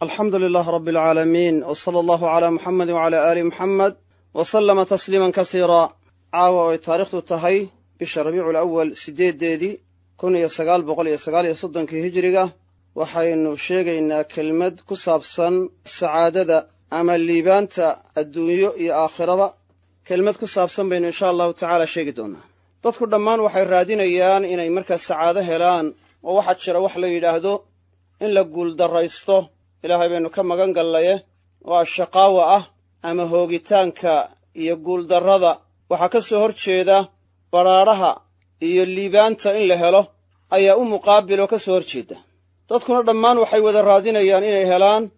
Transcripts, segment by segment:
الحمد لله رب العالمين وصلى الله على محمد وعلى آل محمد وسلم تسليما كثيرا. عاوة تاريخ التهي بشهر ربيع الأول سديد ديدي كن يسقال بقول يسقال يصدن كهجرقة وحين شيغينا كلمة كسابسا السعادة أما الليبانتا الدنيا يا آخرة كلمة كسابسا بين إن شاء الله تعالى شيغدونا تذكر دمان وحي رادين أيان إن مركز السعادة هلان وواحد شرا وحلا يلاهدو إن لقول دريستو إلهي بينو كما قنقل ليه والشقاوة أما هوغيتانكا يقول دردا وحكسو هرشيدا برارها الليبانتا إن لهلو أي مقابل وكسو هرشيدا تذكر دمان وحي ودرادين أيان إني هلان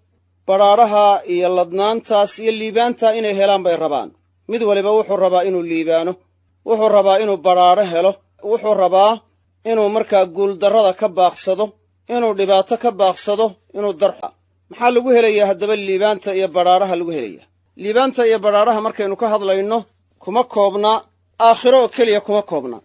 برارها يلدنانتاس الليبانتا إني هلان باي ربان مدولي بوحو الربا إنو الليبانو وحو الربا إنو براره هلو وحو الربا إنو مركا قول دردا كباقصدو إنو لباتا كباقصدو إنو درحا maxaa lagu helayaa haddaba liibaanta iyo baraaraha lagu helayaa liibaanta iyo baraaraha markaynu ka hadlayno kuma koobna aakhiro oo keliya kuma koobna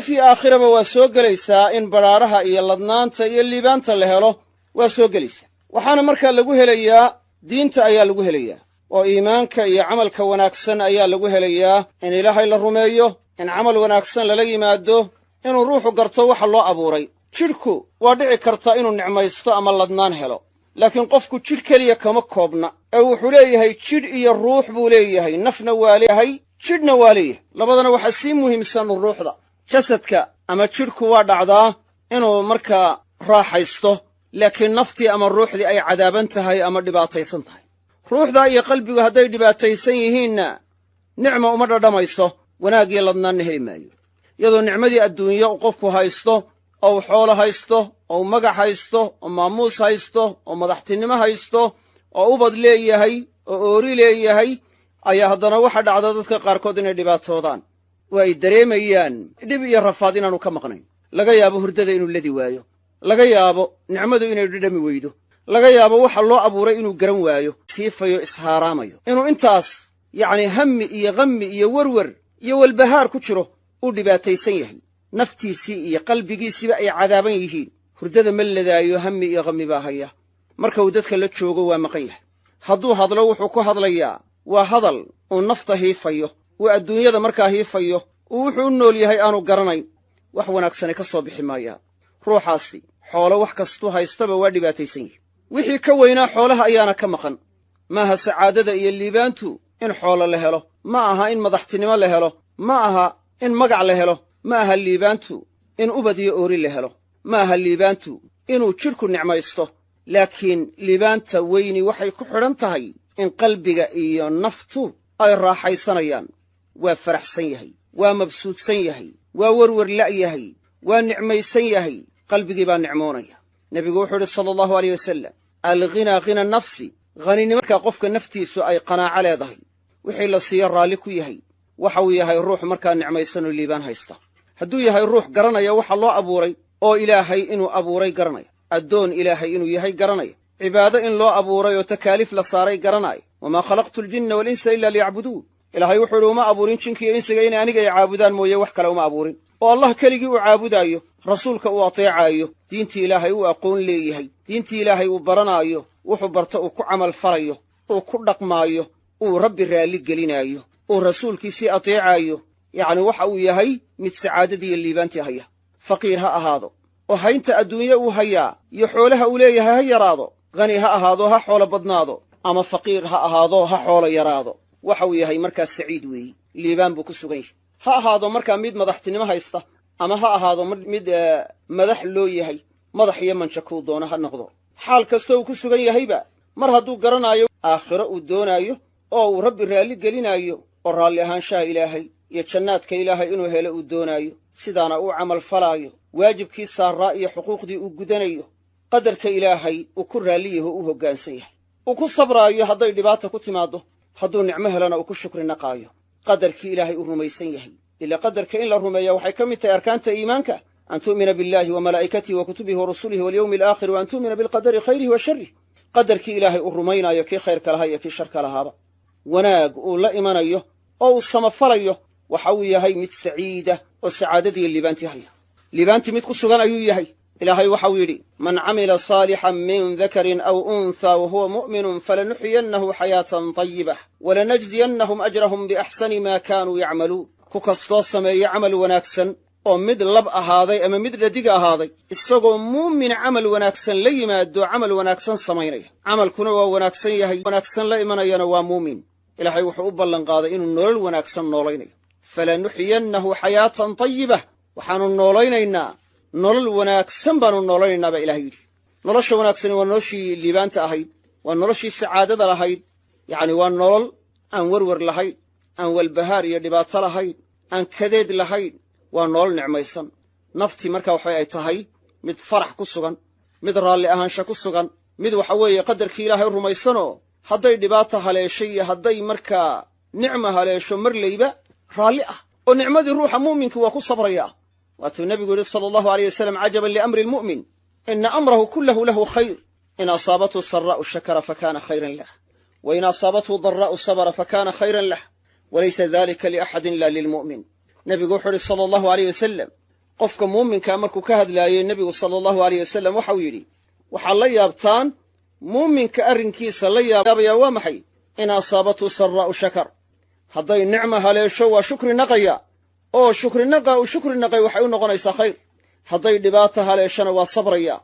fi aakhiraba waa soo gelaysaa in baraaraha iyo ladnaanta iyo liibaanta la helo waa soo gelaysaa waxaana markaa lagu helayaa diinta ayaa lagu helayaa oo iimaanka iyo camalka wanaagsan ayaa lagu helayaa in ilaahay la rumeeyo in camal wanaagsan lala yimaado inuu ruuxu garto waxa loo abuuray jidhku waa dhici karta inuu nicmaysto ama ladnaan helo laakiin qofku jidh keliya kama koobna ee wuxuu leeyahay jidh iyo ruux buu leeyahay nafna waa leeyahay jidhna waa leeyahay labadana waxaa sii muhiimsan ruuxda jasadka ama jidhku waa dhacdaa inuu markaa raaxaysto laakiin naftii ama ruuxdii ay cadaaban tahay ama dhibaataysan tahay ruuxda iyo qalbigu hadday dhibaataysan yihiinna nicmo uma dhadhamayso wanaag iyo ladnaanna heli maayo iyadoo nicmadii adduunyo uu qofku haysto oo xoolo haysto oo magac haysto oo maamuus haysto oo madaxtinimo haysto oo ubad leeyahay oo oori leeyahay ayaa haddana waxa dhacda dadka qaarkood inay dhibaatoodaan oo ay dareemayaan dhib iyo rafaad inaanu ka maqnayn laga yaabo hurdada inuu ladi waayo laga yaabo nicmadu inay dhidhami weydo laga yaabo waxa loo abuuray inuu garan waayo siifayo ishaaraamayo inuu intaas yacni hammi iyo qammi iyo warwar iyo walbahaar ku jiro uu dhibaataysan yahay naftiisii iyo qalbigiisiiba ay cadaaban yihiin hurdada ma ladaayo hammi iyo qammi baa haya marka uu dadka la joogo waa maqan yahay hadduu hadlo wuxuu ku hadlayaa waa hadal uu nafta hiifayo uu adduunyada markaa hiifayo uu wuxuu u nool yahay aanu garanayn wax wanaagsani ka soo bixi maayaan ruuxaasi xoolo wax kastuu haystaba waa dhibaataysan yihi wixii ka weynaa xoolaha ayaana ka maqan maaha sacaadada iyo liibaantu in xoolo la helo ma aha in madaxtinimo la helo ma aha in magac la helo ma aha liibaantu in ubad iyo oori la helo ma aha liibaantu inuu jidhku nicmaysto laakiin liibaanta weyni waxay ku xidhan tahay in qalbiga iyo naftu ay raaxaysanayaan waa faraxsan yahay waa mabsuudsan yahay waa warwar la'yahay waa nicmaysan yahay qalbigii baa nicmoonaya nebigu wuxuu idhi sala allahu aleyh wasalam alghinaa ghina nafsi haninimo markaa qofka naftiisu ay qanaaco leedahay wixii la siiyo raalli ku yahay waxa uu yahay ruux markaa nicmaysanoo liibaan haysta hadduu yahay ruux garanaya waxa loo abuuray oo ilaahay inuu abuuray garanaya addoon ilaahay inuu yahay garanaya cibaado in loo abuuray oo takaaliif la saaray garanaya wamaa khalaqtu aljinna waalinsa ila liyacbuduun ilaahay wuxuu idhi uma abuurin jinkiiyo insiga inay aniga ay caabudaan mooye wax kale uma abuurin oo allah keligii uu caabudaayo rasuulka uu ateecaayo diintii ilaahay uu aqoon leeyahay diintii ilaahay uu baranaayo wuxuu barta uu ku camal falayo uu ku dhaqmaayo uu rabbi raalli gelinaayo uu rasuulkiisii ateecaayo yacni waxa uu yahay mid sacaadadii iyo liibaantii haya faqiir ha ahaado oo haynta adduunye uu hayaa iyo xoolaha uu leeyahay ha yaraado khani ha ahaado ha xoolo badnaado ama faqiir ha ahaado ha xoolo yaraado waxa uu yahay markaa saciid weeye liibaan buu ku sugan yahay ha ahaado markaa mid madaxtinimo haysta ama ha ahaado mid madax loo yahay madax iyo manja kuu doono ha noqdo xaal kastoo uu ku sugan yahayba mar hadduu garanaayo aakhiro uu doonaayo oo uu rabbi raalli gelinaayo oo raalli ahaanshaha ilaahay iyo jannaadka ilaahay inuu helo uu doonaayo sidaana uu camal falaayo waajibkii saaraa iyo xuquuqdii uu gudanayo qadarka ilaahay uu ku raalli yaho u hoggaansan yahay uu ku sabraayo hadday dhibaata ku timaaddo hadduu nicmo helana uu ku shukri naqaayo qadarkii ilaahay uu rumaysan yahay ilaa qadarka in la rumeeya waxay ka mid tahay arkaanta iimaanka an tu'mina billahi wa malaa'ikatihi wa kutubihi wa rusulihi walyawmi alaakhir wa an tu'mina bilqadari khayrihi wa sharrih qadarkii ilaahay uu rumaynaayo kii khayrka lahaa iyo kii sharka lahaaba wanaag uu la imanayo oo uu samafalayo waxa uu yahay mid saciida oo sacaadadiiyo liibaantii haya liibaantii mid ku sugan ayuu yahay ilaahay waxau yidhi man camila saalixan min dakarin aw unthaa wa huwa mu'minun falanuxyiyannahu xayaatan tayibah walanajziyannahum ajrahum biaxsani maa kaanuu yacmaluun ku kastoo sameeya camal wanaagsan oo mid lab ahaaday ama mid dhadig ahaaday isagoo muumin camal wanaagsan la yimaado camal wanaagsan samaynaya camalkuna waa wanaagsan yahay wanaagsan la imanayana waa muumin ilaahay wuxuu u ballanqaaday inuu nolol wanaagsan noolaynayo falanuxyiyannahu xayaatan tayibah waxaanu noolaynaynaa nolol wanaagsan baanu noolaynaynaa baa ilahay yidhi nolosha wanaagsani waa noloshii liibaanta ahayd waa noloshii sacaadada lahayd yacni waa nolol aan werwer lahayn aan walbahaar iyo dhibaato lahayn aan kadeed lahayn waa nolol nicmaysan naftii markaa waxa ay tahay mid farax ku sugan mid raalli ahaansha ku sugan mid waxa weeye qadarkii ilaahay rumaysanoo hadday dhibaata haleeshay iyo hadday markaa nicma haleesho marlayba raalli ah oo nicmadii ruuxa mu'minka waa ku sabrayaa waatuu nebigu yidhi sala allahu alayh wasalam cajaban liamri lmu'min ina amrahu kullahu lahu khayr in asaabathu saraa'u shakara fakana khayran lah wa in asaabathu daraa'u sabra fakana khayran lah walaysa dalika liaxadin la lilmu'min nebigu wuxuu yidhi sala allahu alayh wasalam qofka muuminkaa markuu ka hadlaayey nebigu sala allahu alayh wasalam waxau yidhi waxaad la yaabtaan muuminka arrinkiisa la yaabayaa waa maxay in asaabathu saraa'u shakar hadday nicma haleesho waa shukri naqaya oo shukrinaqa uu shukri naqay waxay u noqonaysaa khayr hadday dhibaata haleeshana waa sabraya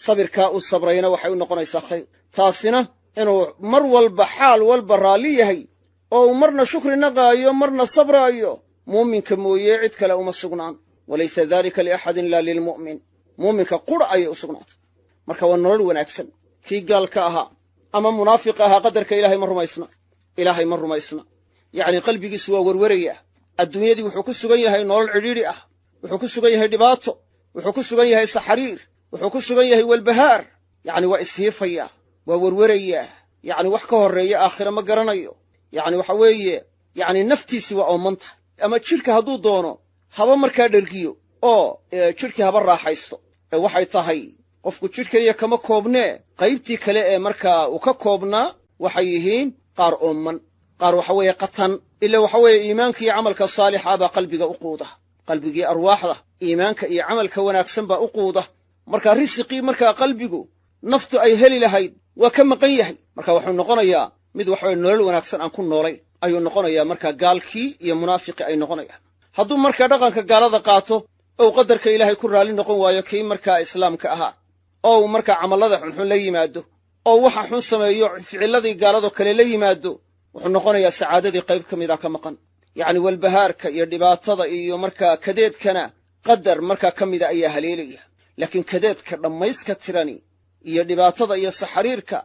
sabirkaa uu sabrayna waxay u noqonaysaa khayr taasina inuu mar walba xaal walba raalli yahay oo uu marna shukri naqaayo marna sabraayo muuminka mooye cid kale uma sugnaan walaysa dalika liaxadin laa lilmu'min muuminka qura ayay u sugnaatay marka waa nolol wanaagsan kii gaalka ahaa ama munaafiqa ahaa qadarka ilaahay ma rumaysna yacni qalbigiisu waa werwerayaa adduunyadii wuxuu ku sugan yahay nolol cidhiidhi ah wuxuu ku sugan yahay dhibaato wuxuu ku sugan yahay saxariir wuxuu ku sugan yahay walbahaar yacni waa ishiifayaa waa werwerayaa yacni wax ka horreeya aakhira ma garanayo yacni waxa weeye yacni naftiisii waa ooman tahay ama jidhka hadduu doono haba markaa dhergiyo oo jidhkii haba raaxaysto ee waxay tahay qofku jidh keliya kama koobnee qaybtii kale ee markaa uu ka koobnaa waxay yihiin qaar ooman qaar waxa weeye qatan ila waxa weeye iimaanka iyo camalka saalixa baa qalbiga u quuda qalbigii arwaaxda iimaanka iyo camalka wanaagsan baa u quuda marka risiqii markaa qalbigu naftu ay heli lahayd waa ka maqan yahay marka wuxuu noqonayaa mid waxaweye nolol wanaagsan aan ku noolayn ayuu noqonayaa markaa gaalkii iyo munaafiqii ay noqonayaan hadduu markaa dhaqanka gaalada qaato ou qadarka ilaahay ku raalli noqon waayo kii markaa islaamka ahaa oo uu markaa camallada xunxun la yimaado oo waxa xun sameeyo ficilladii gaaladoo kale la yimaado wuxuu noqonayaa sacaadadii qayb ka mida ka maqan yacni walbahaarka iyo dhibaatada iyo markaa kadeedkana qadar markaa ka mida ayaa haleelaya laakiin kadeedka dhammayska tirani iyo dhibaatada iyo saxariirka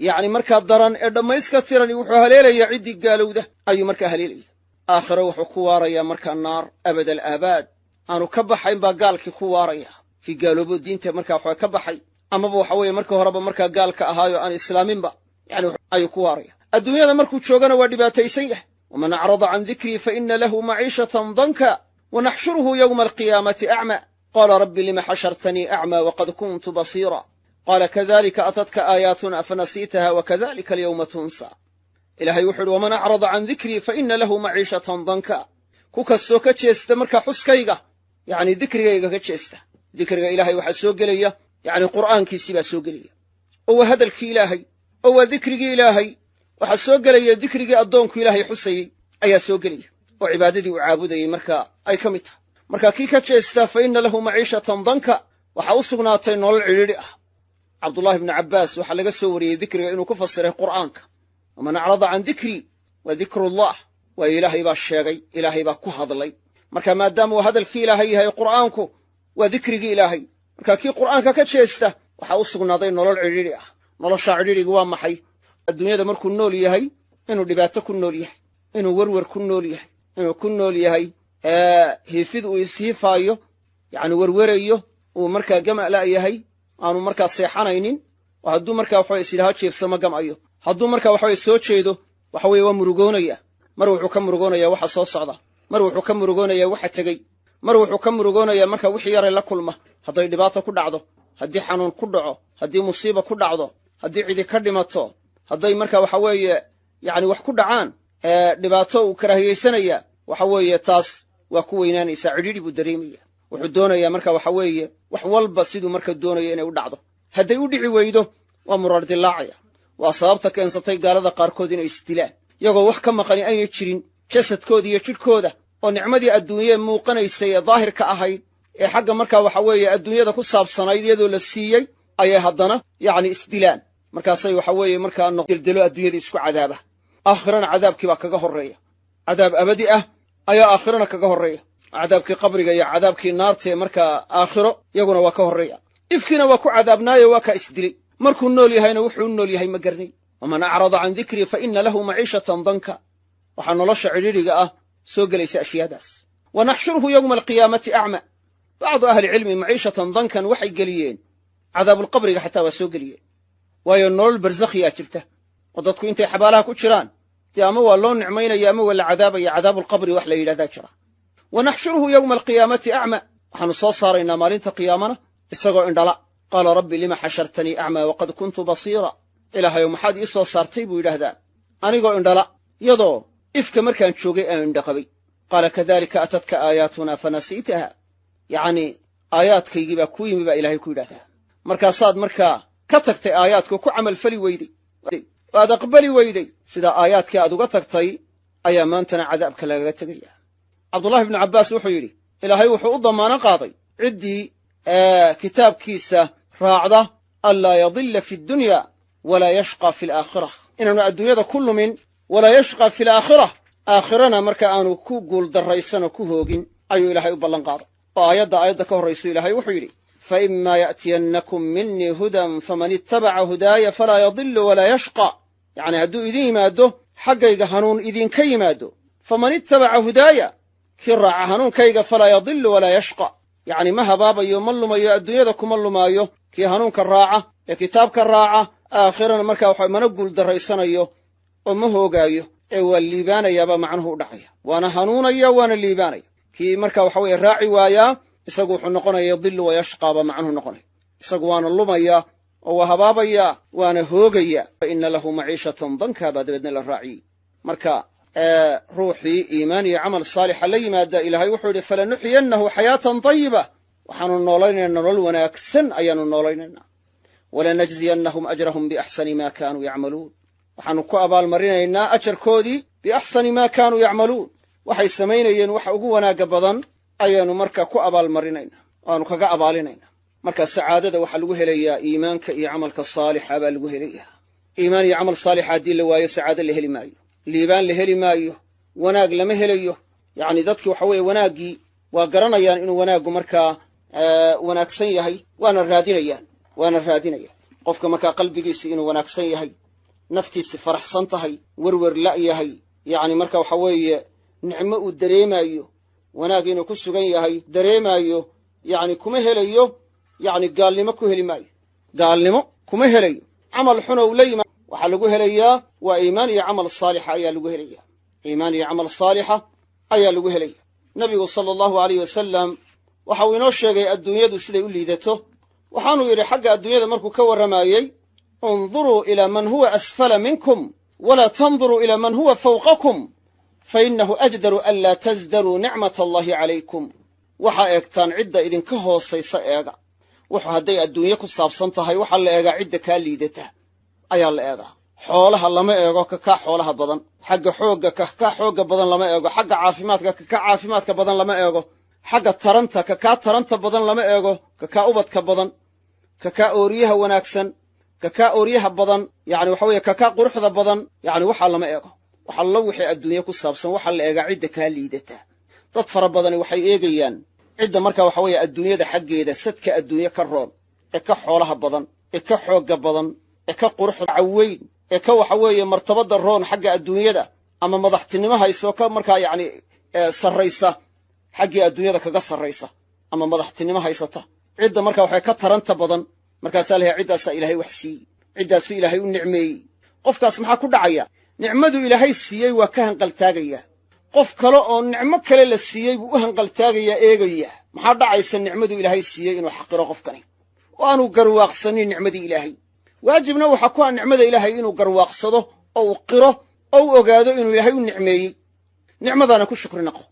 yacni markaa daran ee dhammayska tirani wuxuu haleelayaa ciddii gaalowda ayuu markaa haleelaya aakhiro wuxuu ku waarayaa markaa naar abadal aabaad aanu ka baxayn baa gaalkii ku waaraya kii gaaloobo diinta markaa waxaa ka baxay amaba waxa weeye marka horeba markaa gaalka ahaayo aan islaaminba yani ayuu ku waaraya adduunyada markuu joogana waa dhibaataysan yahay waman acrada can dikrii fa ina lahu maciishatan danka wanaxshuruhu yowma alqiyaamati acma qaala rabbi lima xashartanii acma waqad kuntu basiira qaala kadalika atadka aayaatuna fanasiitaha wakadalika alyowma tunsa ilaahay wuxuu uhi waman acrada can dikrii fa ina lahu maciishatan danka ku kastoo ka jeesta markaa xuskayga yacni dikrigayga ka jeesta dikriga ilaahay waxaa soo gelaya yacni qur'aankiisii baa soo gelaya oo waa hadalkii ilaahay oo waa dikrigii ilaahay waxaa soo gelaya dikrigii addoonku ilaahay xusayey ayaa soo gelaya oo cibaadadii uu caabudayey markaa ay ka mid tahay marka kii ka jeestaa fa inna lahu maciishatan danka waxaa u sugnaatay nolol cidhiidhi ah cabdullaahi ibnu cabbaas waxaa laga soo wariyey dikriga inuu ku fasiray qur'aanka waman acrada can dikrii wa dikrullah waayo ilaahay baa sheegay ilaahay baa ku hadlay marka maadaama uu hadalkii ilaahay yahay qur'aanku waa dikrigii ilaahay marka kii qur'aanka ka jeesta waxaa u sugnaaday nolol cidhiidhi ah noloshaa cidhiidhiga waa maxay adduunyada markuu nool yahay inuu dhibaato ku nool yahay inuu werwer ku nool yahay inuu ku nool yahay hiifid uu ishiifaayo yacni werwerayo uu markaa gama'la yahay aanu markaa seexanaynin oo hadduu markaa waxaweye isidhaha jeefsama gam'ayo hadduu markaa waxaweye soo jeedo waxa weeye waa murugoonaya mar wuxuu ka murugoonayaa waxa soo socda mar wuxuu ka murugoonayaa waxa tegey mar wuxuu ka murugoonayaa markaa wixii yaray la kulma hadday dhibaato ku dhacdo haddii xanuun ku dhaco haddii musiiba ku dhacdo haddii cidi ka dhimato hadday markaa waxa weeye yacni wax ku dhacaan dhibaato uu karaahiyaysanaya waxa weeye taas waa ku weynaanaysaa cidhiidhi buu dareemaya wuxuu doonayaa marka waxa weeye wax walba siduu marka doonayo inay u dhacdo hadday u dhici weydo waa muraar dilaacaya waa sababta keensatay gaalada qaarkood inay isdilaan iyagoo wax ka maqani aynay jirin jasadkooda iyo jidhkooda oo nicmadii adduunyee muuqanaysay ee daahirka ahayd ee xagga markaa waxa weeye adduunyada ku saabsanayd iyadoo la siiyey ayay haddana yacni isdilaan markaasay waxa weeye markaa dildilo adduunyada isku cadaaba aakhirana cadaabkii baa kaga horreeya cadaab abadi ah ayaa aakhirana kaga horreeya cadaabkii qabriga iyo cadaabkii naartaee markaa aakhiro iyaguna waa ka horreeya ifkiina waa ku cadaabnaayo waa kaa isdilay markuu nool yahayna wuxuu u nool yahay ma garnay waman acrada can dikrii fa inna lahu maciishatan danka waxaa nolosha cidhiidhiga ah soo gelaysa ashyaadaas wa naxshuruhu yowma alqiyaamati acma bacdu ahlicilmi maciishatan dankan waxay geliyeen cadaabulqabriga xataa waa soo geliyeen waayo nolol barsakhiyaa jirta oo dadku intay xabaalaha ku jiraan dee ama waa loo nicmaynaya ama waa la cadaabaya cadaabulqabri wax la yidhahdaa jira wa naxshuruhu yowma alqiyaamati acma waxaanu soo saaraynaa maalinta qiyaamana isagoo indhala qaala rabbi lima xashartanii acmaa waqad kuntu basiira ilaahayow maxaad ii soo saartay buu yidhaahdaa anigoo indhala yadoo ifka markaan joogay aan indhaqabay qaala kadalika atadka aayaatunaa fanasiitaha yacnii aayaadkaygii baa kuu yimi baa ilaahay ku yidhahdaa markaasaad markaa ka tagtay aayaadkoo ku camalfali weyday oo aad aqbali weyday sidaa aayaadkii aad uga tagtay ayaa maantana cadaabka lagaga tegaya cabdullahi ibnu cabbaas wuxuu yidhi ilaahay wuxuu u damaano qaaday ciddii kitaabkiisa raacda anlaa yadilla fi dunya walaa yashqa fi alaakhira inaanu adduunyada ku lumin walaa yashqa fi alaakhira aakhirana marka aanu ku guuldarraysanoo ku hoogin ayuu ilaahay u ballan qaaday oo aayadda ka horraysu ilaahay wuxuu yidhi faima ya'tiyannakum minii hudan faman ittabaca hudaaya falaa yadillu walaa yashqa yacni hadduu idin yimaado xaggayga hanuun idinka yimaado faman ittabaca hudaaya kii raaca hanuunkayga falaa yadillu walaa yashqa yacni ma habaabayo ma lumayo adduunyada kuma lumaayo kii hanuunka raaca ee kitaabka raaca aakhirana markaa waxa mana guuldarraysanayo oo ma hoogaayo ee waa liibaanayaabaa macnuhu u dhacaya waana hanuunaya waana liibaanaya kii markaa waxa weeye raaci waayaa isagu wuxuu noqonaya yadillu wa yashqaaba macnuhu noqonaya isagu waana lumaya oo waa habaabaya waana hoogaya fa inna lahu maciishatan danka baa dabeedna la raaciyey marka ruuxii iimaan iyo camal saalixa la yimaada ilaahay wuxuu yidhi falanuxyiyannahu xayaatan tayiba waxaanu noolaynayna nolol wanaagsan ayaanu noolaynaynaa walanajziyannahum ajrahum biaxsani maa kaanuu yacmaluun waxaanu ku abaalmarinaynaa ajarkoodii biaxsani maa kaanuu yacmaluun waxay samaynayeen waxa ugu wanaagga badan ayaanu marka ku abaalmarinaynaa waanu kaga abaalinaynaa marka sacaadada waxaa lagu helayaa iimaanka iyo camalka saalixa baa lagu helayaa iimaan iyo camal saalixa haddii la waayo sacaado la heli maayo liibaan la heli maayo wanaag lama helayo yacni dadkii waxa weeye wanaaggii waa garanayaan inuu wanaaggu markaa wanaagsan yahay waana raadinayaan qofka markaa qalbigiisi inuu wanaagsan yahay naftiisi faraxsan tahay werwer la' yahay yacni marka waxa weeye nicmo uu dareemaayo wanaag inuu ku sugan yahay dareemaayo yacni kuma helayo yacni gaalnimo ku heli maayo gaalnimo kuma helayo camal xuna uu la yimaado waxaa lagu helayaa waa iimaan iyo camal saalixa ayaa lagu helayaa iimaan iyo camal saalixa ayaa lagu helaya nebigu sala allahu alayh wasalam waxa uu inoo sheegay adduunyadu siday u liidato waxaanuu yidhi xagga adduunyada markuu ka warramayey unduruu ilaa man huwa asfala minkum walaa tanduruu ilaa man huwa fawqakum fainahu ajdaru an laa tasdaruu nicmata allahi calaykum waxaa eegtaan cidda idinka hoosaysa eega wuxuu hadday adduunye ku saabsan tahay waxaa la eegaa cidda kaa liidata ayaa la eegaa xoolaha lama eego kakaa xoolaha badan xagga xoogga kakaa xoogga badan lama eego xagga caafimaadka kakaa caafimaadka badan lama eego xagga taranta kakaa taranta badan lama eego kakaa ubadka badan kakaa ooriyaha wanaagsan kakaa ooriyaha badan yacni waxa weeye kakaa quruxda badan yacni waxaa lama eego waxaa la wixii adduunye ku saabsan waxaa la eegaa cidda kaa liidata dad fara badani waxay eegayaan cidda markaa waxa weeye adduunyada xaggeeda sadka adduunye ka roon ee ka xoolaha badan ee ka xoogga badan ee ka quruxda caweyn ee ka waxa weeye martabadda roon xagga adduunyada ama madaxtinimo haysoo ka markaa yacni sarraysa xaggii adduunyada kaga sarraysa ama madaxtinimo haysata cidda markaa waxay ka taranta badan markaasaa lahay ciddaasaa ilaahay wax siiyey ciddaasuu ilaahay u nicmeeyey qofkaas maxaa ku dhacaya nicmadu ilaahay siiyey waa ka hanqaltaagayaa qof kale oo nicmo kale la siiyey buu u hanqaltaagayaa eegayaa maxaa dhacaysa nicmadu ilaahay siiyey inuu xaqiro qofkani oo aanu garwaaqsanin nicmadii ilaahay waajibna waxaa ku ah nicmada ilaahay inuu garwaaqsado oo uu qiro oo u ogaado inuu ilaahay u nicmeeyey nicmadaana ku shukri naqo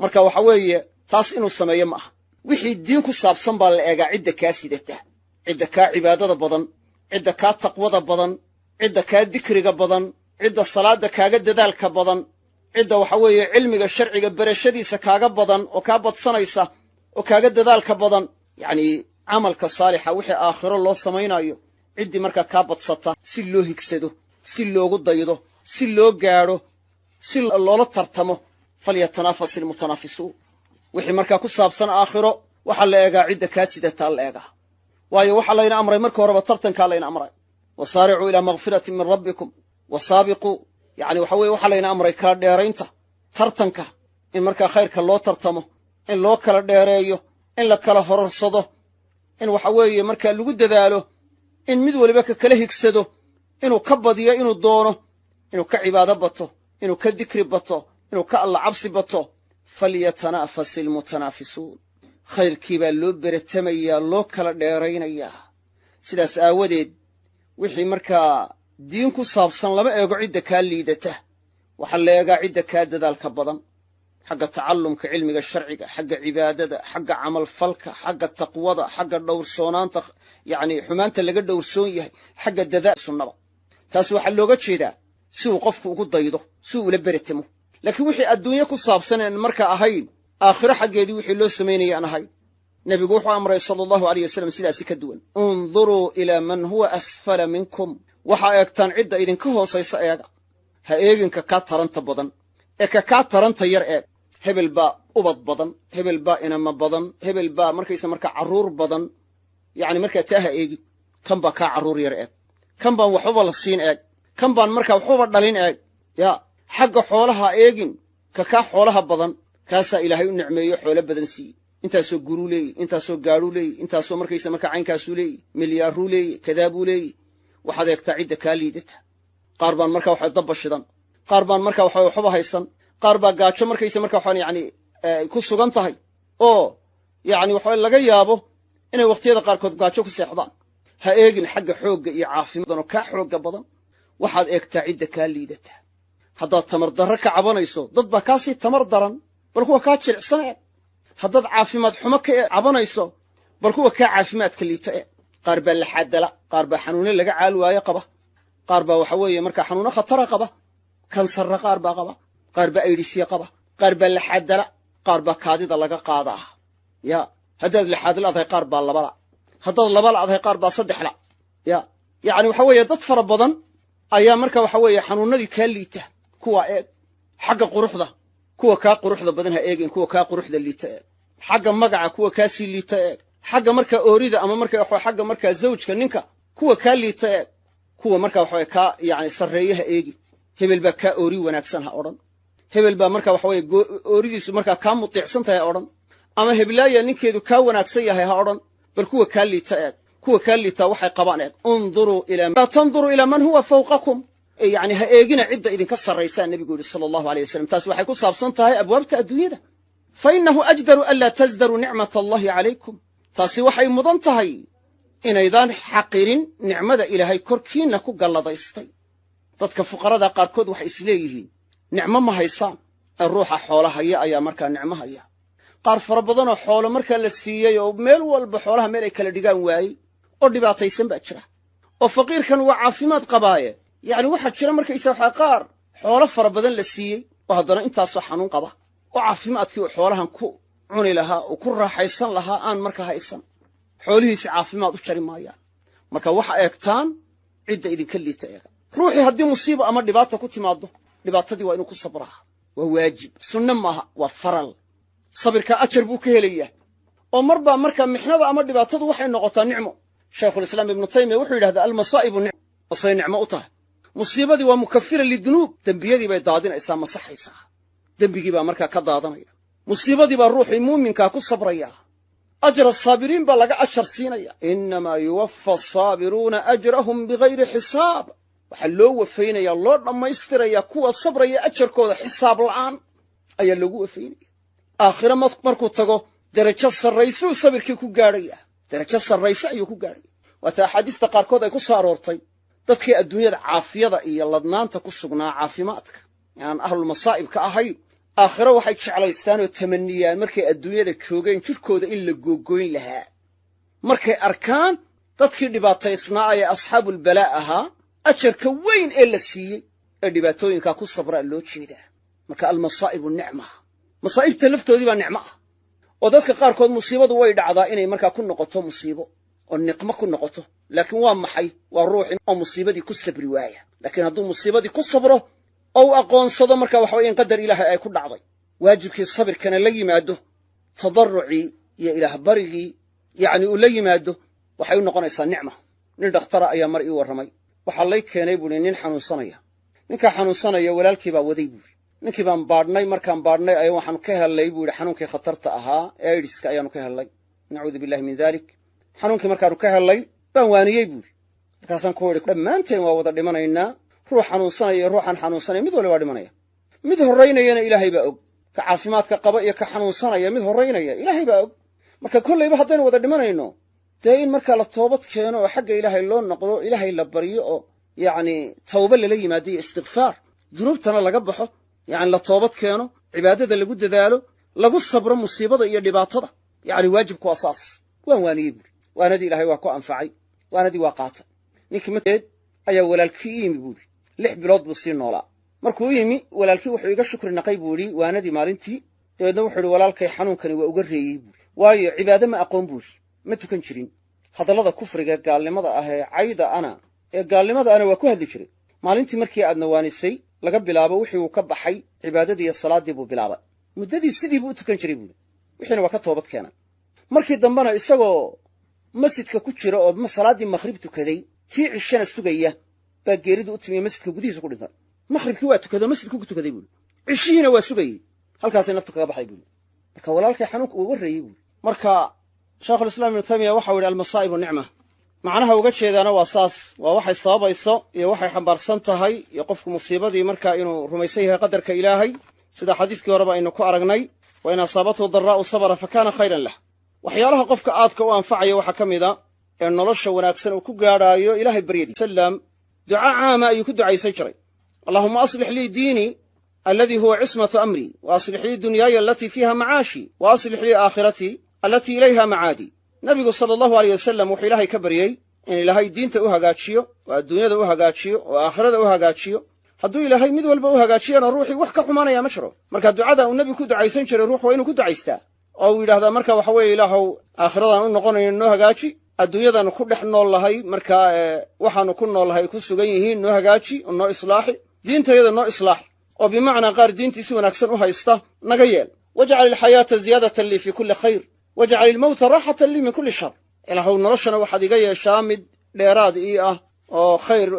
marka waxa weeye taas inuu sameeyo ma aha wixii diin ku saabsan baa la eegaa cidda kaa sidata cidda kaa cibaadada badan cidda kaa taqwada badan cidda kaa dikriga badan cidda salaada kaaga dadaalka badan cidda waxa weeye cilmiga sharciga barashadiisa kaaga badan oo kaa badsanaysa oo kaaga dadaalka badan yacni camalka saalixa wixii aakhiro loo samaynayo ciddii markaa kaa badsata si loo higsado si loogu daydo si loo gaadho si loola tartamo falyatanafas ilmutanaafisuun wixii markaa ku saabsan aakhiro waxaa la eegaa cidda kaa sidataa la eegaa waayo waxaa layna amray marka horeba tartankaa layna amray wasaaricuu ilaa makfiratin min rabbikum wasaabiquu yacni waxa weye waxaa layna amray kala dheeraynta tartanka in markaa khayrka loo tartamo in loo kala dheereeyo in la kala hororsado in waxa weeye markaa lagu dadaalo in mid waliba ka kala higsado inuu ka badiyo inuu doono inuu ka cibaado bato inuu ka dikri bato inuu ka alla cabsi bato falyatanafas ilmutanaafisuun khayrkii baa loo beretamayaa loo kala dheeraynayaa sidaas aawadeed wixii markaa diin ku saabsan lama eego cidda kaa liidata waxaa la eegaa cidda kaa dadaalka badan xagga tacallumka cilmiga sharciga xagga cibaadada xagga camalfalka xagga taqwada xagga dhowrsoonaanta yacni xumaanta laga dhowrsoon yahay xagga dadaal sunnaba taas waxaa looga jeedaa si uu qofku ugu daydo si uu ula beretamo laakiin wixii adduunye ku saabsan aan markaa ahayn aakhiro xaggeedii wixii loo samaynaya aan ahayn nebigu wuxuu amray sala allahu alayh wasalam sidaasi ka duwan unduruu ilaa man huwa asfala minkum waxaa eegtaan cidda idinka hoosaysa eega ha eeginka kaa taranta badan ee ka kaa taranta yar eeg hebel baa ubad badan hebel baa inama badan hebel baa markaysa markaa carruur badan yacni markaa taa ha eegin kan baa kaa carruur yar eeg kan baan waxbaba la siin eeg kan baan markaa waxbaba dhalin eeg yaa xagga xoolaha eegin ka kaa xoolaha badan kaasaa ilaahay u nicmeeyo xoolo badan siiye intaasoo guruu leeyi intaasoo gaadhuu leeyi intaasoo markaysa markaa caynkaasuu leeyi milyaaruu leeyi kadaabuu leeyi waxaad eegtaa cidda kaa liidata qaar baan markaa waxa dabba shidan qaar baan markaa waxa waxba haysan qaar baa gaajo markaysa markaa waxaan yacni ku sugan tahay oo yacni waxa laga yaabo inay waqtiyada qaarkood gaajo ku seexdaan ha eegin xagga xoogga iyo caafimaadano kaa xoogga badan waxaad eegtaa cidda kaa liidata haddaad tamar darro ka cabanayso dad baa kaasii tamar daran bal kuwa kaa jilicsan eeg haddaad caafimaad xumo ka cabanayso bal kuwa kaa caafimaadka liita eeg qaar baa laxaadala qaar baa xanuune laga caal waayo qaba qaar baa waxa weeye markaa xanuuno khatara qaba kansarra qaar baa qaba qaar baa aydhisya qaba qaar baa laxaadala qaar baa kaadida laga qaadaa ya haddaad laxaadla adahay qaar baa labala haddaad labala adahay qaar baa saddexla ya yacni waxa weeye dad fara badan ayaa marka waxa weeye xanuunadii kaa liita kuwa eeg xagga quruxda kuwa kaa quruxda badan ha eegin kuwa kaa quruxda liita eeg xagga magaca kuwa kaa sii liita eeg xagga markaa oorida ama markaa xagga markaa zawjka ninka kuwa kaa liita eeg kuwa markaa waxa kaa yacni sarreeye ha eegin hebel baa kaa oori wanaagsan ha odhan hebel baa markaa waxa weeye ooridiisu markaa kaa mutiicsan tahay ha odhan ama heblaaya ninkeedu kaa wanaagsan yahay ha odhan bal kuwa kaa liita eeg kuwa kaa liitaa waxay qabaan eeg unduruu ilaa tanduruu ilaa man huwa fawqakum yacni ha eegina cidda idinka sarraysaa nebigu yidhi sala allahu aleyh wasalam taas waxay ku saabsan tahay abwaabta adduunyada fa innahu ajdaru anlaa tasdaruu nicmata allahi calaykum taasi waxay mudan tahay inaydaan xaqirin nicmada ilaahay korkiinna ku galladaystay dadka fuqarada qaarkood waxay isleeyihiin nicmo ma haysaan ee ruuxa xoola haya ayaa markaa nicmo haya qaar fara badanoo xoolo markaa la siiyey oo meel walba xoolaha meel ay kala dhigaan waayey oo dhibaataysan baa jira oo faqiirkan waa caafimaad qabaaye yacni waxaa jira markaysa waxaa qaar xoolo fara badan la siiyey oo haddana intaasoo xanuun qaba oo caafimaadkii uu xoolahan ku cuni lahaa oo ku raaxaysan lahaa aan markaa haysan xoolihiisi caafimaad u jari maayaan marka waxa eegtaan cidda idinka liita eega ruuxii haddii musiiba ama dhibaata ku timaaddo dhibaatadii waa inuu ku sabraa waa waajib sunne maaha waa faral sabirkaa ajar buu ka helayaa oo marbaa markaa mixnada ama dhibaatadu waxay noqotaa nicmo shaykhulislaam ibnu taymiya wuxuu yidhahdaa almasaa'ibu nicmo osay nicmo u tahay musiibadii waa mukafira lidunuub dembiyadii bay daadinaysaa masaxaysaa dembigii baa markaa ka daadanaya musiibadii baa ruuxii muuminkaa ku sabrayaa ajra asaabiriin baa laga ajar siinaya innamaa yuwaffa asaabiruuna ajrahum bigayri xisaab waxaa loo wafaynayaa loo dhammaystirayaa kuwa sabraya ajarkooda xisaab la'aan ayaa loogu wafaynaya aakhire markuu tago darajo sarraysuu sabirkii ku gaadhayaa darajo sarrayse ayuu ku gaadhaya waata axaadiista qaarkood ay ku soo aroortay dadkii adduunyada caafiyada iyo ladnaanta ku sugnaa caafimaadka aan ahlulmasaa'ibka ahayn aakhiro waxay jeclaystaan oo tamaniyaan markay adduunyada joogeen jirkooda in la googoyn lahaa markay arkaan dadkii dhibaataysnaa ee asxaabul balaa ahaa ajarka weyn ee la siiyey ee dhibaatooyinka ku sabra loo jeedaa marka almasaa'ibu nicma masaa'ibta laftoodii baa nicmo ah oo dadka qaarkood musiibadu way dhacdaa inay markaa ku noqoto musiibo oo niqmo ku noqoto laakiin waa maxay waa ruuxin oo musiibadii ku sabri waaya laakiin hadduu musiibadii ku sabro oo uu aqoonsado marka waxa weeye in qadar ilaahay ay ku dhacday waajibkii sabirkana la yimaado tadarrucii iyo ilaah barigii yacni uu la yimaado waxay u noqonaysaa nicma nin dhakhtara ayaa mar ii warramay waxaa lay keenay buuhi nin xanuunsanaya ninkaa xanuunsanaya walaalkii baa waday buuhi ninkii baan baadhnay markaan baadhnay ayaa waxaanu ka hellay buu yidhi xanuunkii khatarta ahaa ee aidiska ayaanu ka hellay nacuudu billahi min dalik xanuunkii markaanu ka hellay baan waaniyey buuhi markaasaan ku idhi dhammaanteen waa wada dhimanaynaa ruux xanuunsanaya iyo ruuxaan xanuunsanaya mid wali waa dhimanaya mid horraynayana ilaahay baa og ka caafimaadka qaba iyo ka xanuunsanaya mid horraynaya ilaahay baa og marka kollayba haddaynu wada dhimanayno dee in markaa la toobad keeno oo xagga ilaahay loo noqdo ilaahay la baryo oo yacni tawba lala yimaado iyo istikfaar dunuubtana laga baxo yacni la toobad keeno cibaadada lagu dadaalo lagu sabro musiibada iyo dhibaatada yacni waajibku waa saas waan waaniyey buuri waanadii ilaahay waa ku anfacay waanadii waa qaata ninkii mateed ayaa walaalkii i yimi buuri 6 bilood buu sii noolaa markuu u yimi walaalkii wuxuu iga shukri naqay buuri waanadii maalintii dabeedna wuxuu ihi walaalkay xanuunkani waa uga reeyey buuri waayo cibaado ma aqoon buuri ma tukan jirin hadallada kufriga gaalnimada ah ee cayda ana ee gaalnimada ana waa ku hadli jiray maalintii markii aadna waanisay laga bilaabo wixii uu ka baxay cibaadadii iyo salaadii buu bilaabay muddadii sidii buu u tukan jiray buuri wixiina waa ka toobad keenay markii dambena isagoo masjidka ku jira oo salaadii maghrib tukaday tii cishana sugaya baa geeridu u timiye masjidka gudihiisa ku dhintay maghribkii waa tukaday masjidku ku tukaday buuri cishihiina waa sugayey halkaasay naftu kaga baxay buuri marka walaalkay xanuunka uu warreeyey buuri marka sheekhulislaam ibnu taymiya waxau yidhi almasaa'ibu nicma macnaha uga jeedaana waa saas waa waxay sababayso iyo waxay xambaarsan tahay iyo qofku musiibadii markaa inuu rumaysan yahay qadarka ilaahay sida xadiiskii horeba aynu ku aragnay wa in asaabathu daraa'u sabra fa kaana khayran lah waxyaalaha qofka aadka u anfacaya waxaa ka mid a ee nolosha wanaagsan uu ku gaadhaayo ilaahay baryadiisa sallam duca caama ayuu ku ducaysan jiray allahuma aslix lii diinii alladii huwa cismatu amrii wa aslix lii dunyaaya alatii fiiha macaashii wa aslix lii aakhiratii allatii ilayha macaadii nabigu sala allahu aleyh wasalam wuxuu ilaahay ka baryey in ilaahay diinta u hagaajiyo oo adduunyada u hagaajiyo oo aakhirada u hagaajiyo hadduu ilaahay mid walba u hagaajiyana ruuxii wax ka xumaanaya ma jiro marka ducada uu nebigu ku ducaysan jiray ruux waa inuu ku ducaystaa oo uu yidhahdaa marka waxa weeye ilaahow aakhiradan u noqonayno noo hagaaji adduunyadanu ku dhex nool lahay markaa waxaanu ku nool lahay ku sugan yihiin noo hagaaji oo noo islaaxi diintayada noo islaaxi oo bimacnaa qaar diintii si wanaagsan u haysta naga yeel wajcal ilxayaata ziyaadatan lii fii kulli khayr wajcal ilmowta raaxatan lii min kulli shar ilaahow noloshana waxaad iga yeeshaa mid dheeraad ii ah oo khayr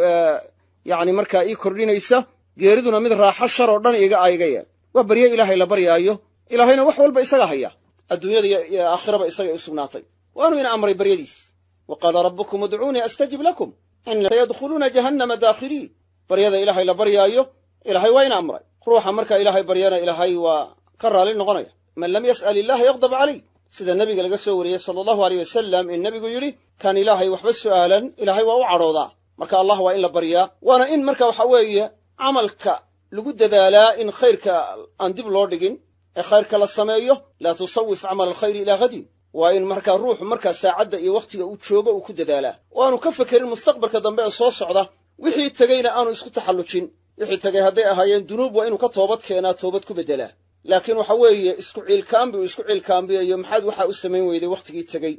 yacni markaa ii kordhinaysa geeriduna mid raaxo shar oo dhan iga yeel waa barye ilaahay la baryaayo ilaahayna wax walba isaga haya adduunyada iyo aakhiraba isagay u sugnaatay waanu ina amray baryadiis wa qaala rabbukum udcuunii astajib lakum ina sayadkhuluuna jahannama daakhiriin baryada ilaahay la baryaayo ilaahay waa ina amray ruuxa markaa ilaahay baryana ilaahay waa ka raali noqonaya man lam yas'al illaha yaqdab calayh sida nebiga laga soo wariyey sala allahu aleyh wasalam in nebigu yidhi kan ilaahay waxba su'aalan ilaahay waa u cadhoodaa marka allah waa in la baryaa waana in marka waxa weeye camalka lagu dadaalaa in khayrka aan dib loo dhigin ee khayrka la sameeyo laa tusawif camal alkhayri ilaa hadin waa in markaa ruuxu markaa saacadda iyo wakhtiga uu joogo uu ku dadaalaa oo aanu ka fekerin mustaqbalka dambe ee soo socda wixii tegeyna aanu isku taxallujin wixii tegey hadday ahaayeen dunuub waa inuu ka toobad keenaa toobad ku beddelaa laakiin waxa weeye isku ciilkaambi uu isku ciilkaambiyayo maxaad waxaa u samayn weyday wakhtigii tegey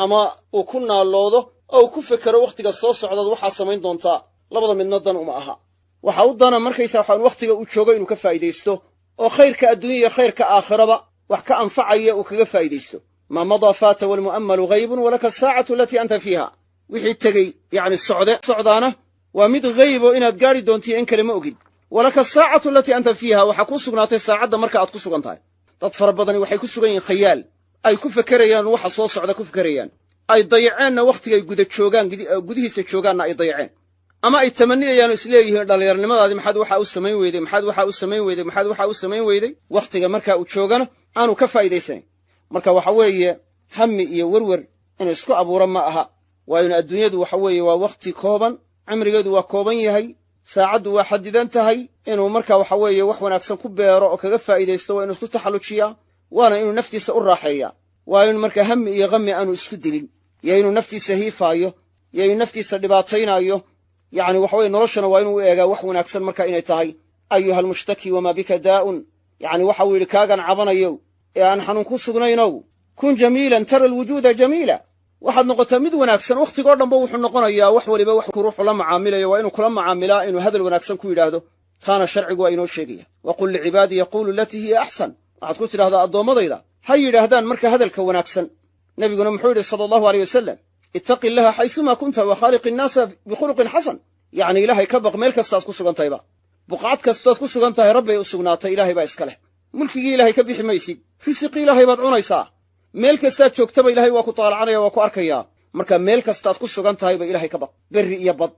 ama uu ku naalloodo oo uu ku fekero wakhtiga soo socdaad waxaa samayn doontaa labada midna dan uma aha waxa u dana markaysaa waxaan wakhtiga uu joogo inuu ka faa'iidaysto oo khayrka adduunya iyo khayrka aakhiraba wax ka anfacaya uu kaga faa'iidaysto maa madaa faata waalmu'ammalu haybun walaka asaacatu alatii anta fiiha wixii tegey yacni socdaana waa mid haybo inaad gaadhi doontiyo in kale ma ogid walaka asaacatu alatii anta fiiha waxaa kuu sugnaatay saacadda marka aad ku sugan tahay dad fara badani waxay ku sugan yihiin khayaal ay ku fekerayaan waxa soo socda ku fekerayaan ay dayaceenna wakhtigay gudihiisa joogaanna ay dayaceen ama ay tamaniyayaan oo isleeyihiin dhallinyarnimadaadii maxaad waxaa u samayn weyday maxaad waxaa u samayn weyday maxaad waxaa u samayn weyday wakhtiga markaa uu joogana aanu ka faa'iidaysanayn marka waxa weeye hammi iyo werwer inuu isku abuuro ma aha waa inu adduunyadu waxa weeye waa wakhti kooban cimrigeedu waa kooban yahay saacaddu waa xadidan tahay inuu markaa waxa weeye wax wanaagsan ku beero oo kaga faa'iidaysto waa inuu isku taxallujiyaa waana inuu naftiisa u raaxeeyaa waa inuu markaa hammi iyo ghammi aanu isku dilin iyo inuu naftiisa hiifaayo iyo inuu naftiisa dhibaataynaayo yacni waxa weye noloshana waa inuu u eegaa wax wanaagsan markaa inay tahay ayuha almushtaki wamaa bika daa'un yacni waxa uu yidhi kaagan cabanayow ee aan xanuun ku sugnaynow kun jamiilan tara alwujuuda jamiila waxaad noqotaa mid wanaagsan wakhtigoo dhanba wuxuu noqonayaa wax waliba wax ruuxu la macaamilayo waa inuu kula macaamilaa inuu hadal wanaagsan ku yidhaahdo taana sharcigu waa inoo sheegaya wa qul licibaadii yaquulu alatii hiya axsan waxaad ku tidhahdaa addoommadayda ha yidhaahdaan marka hadalka wanaagsan nebiguna muxuu yidhi sala allahu aleyh wasalam ittaqi illaha xaysumaa kunta wa khaaliqi innaasa bikhuluqin xasan yacni ilaahay ka baq meel kastaad ku sugan tahayba buqcad kastood ku sugan tahay rabbay u sugnaatay ilaahay baa iska leh mulkigii ilaahay ka bixi maysid risiqii ilaahay baad cunaysaa meel kastaad joogtaba ilaahay waa ku taalacanaya waa ku arkayaa marka meel kastaad ku sugan tahayba ilaahay ka baq berri iyo bad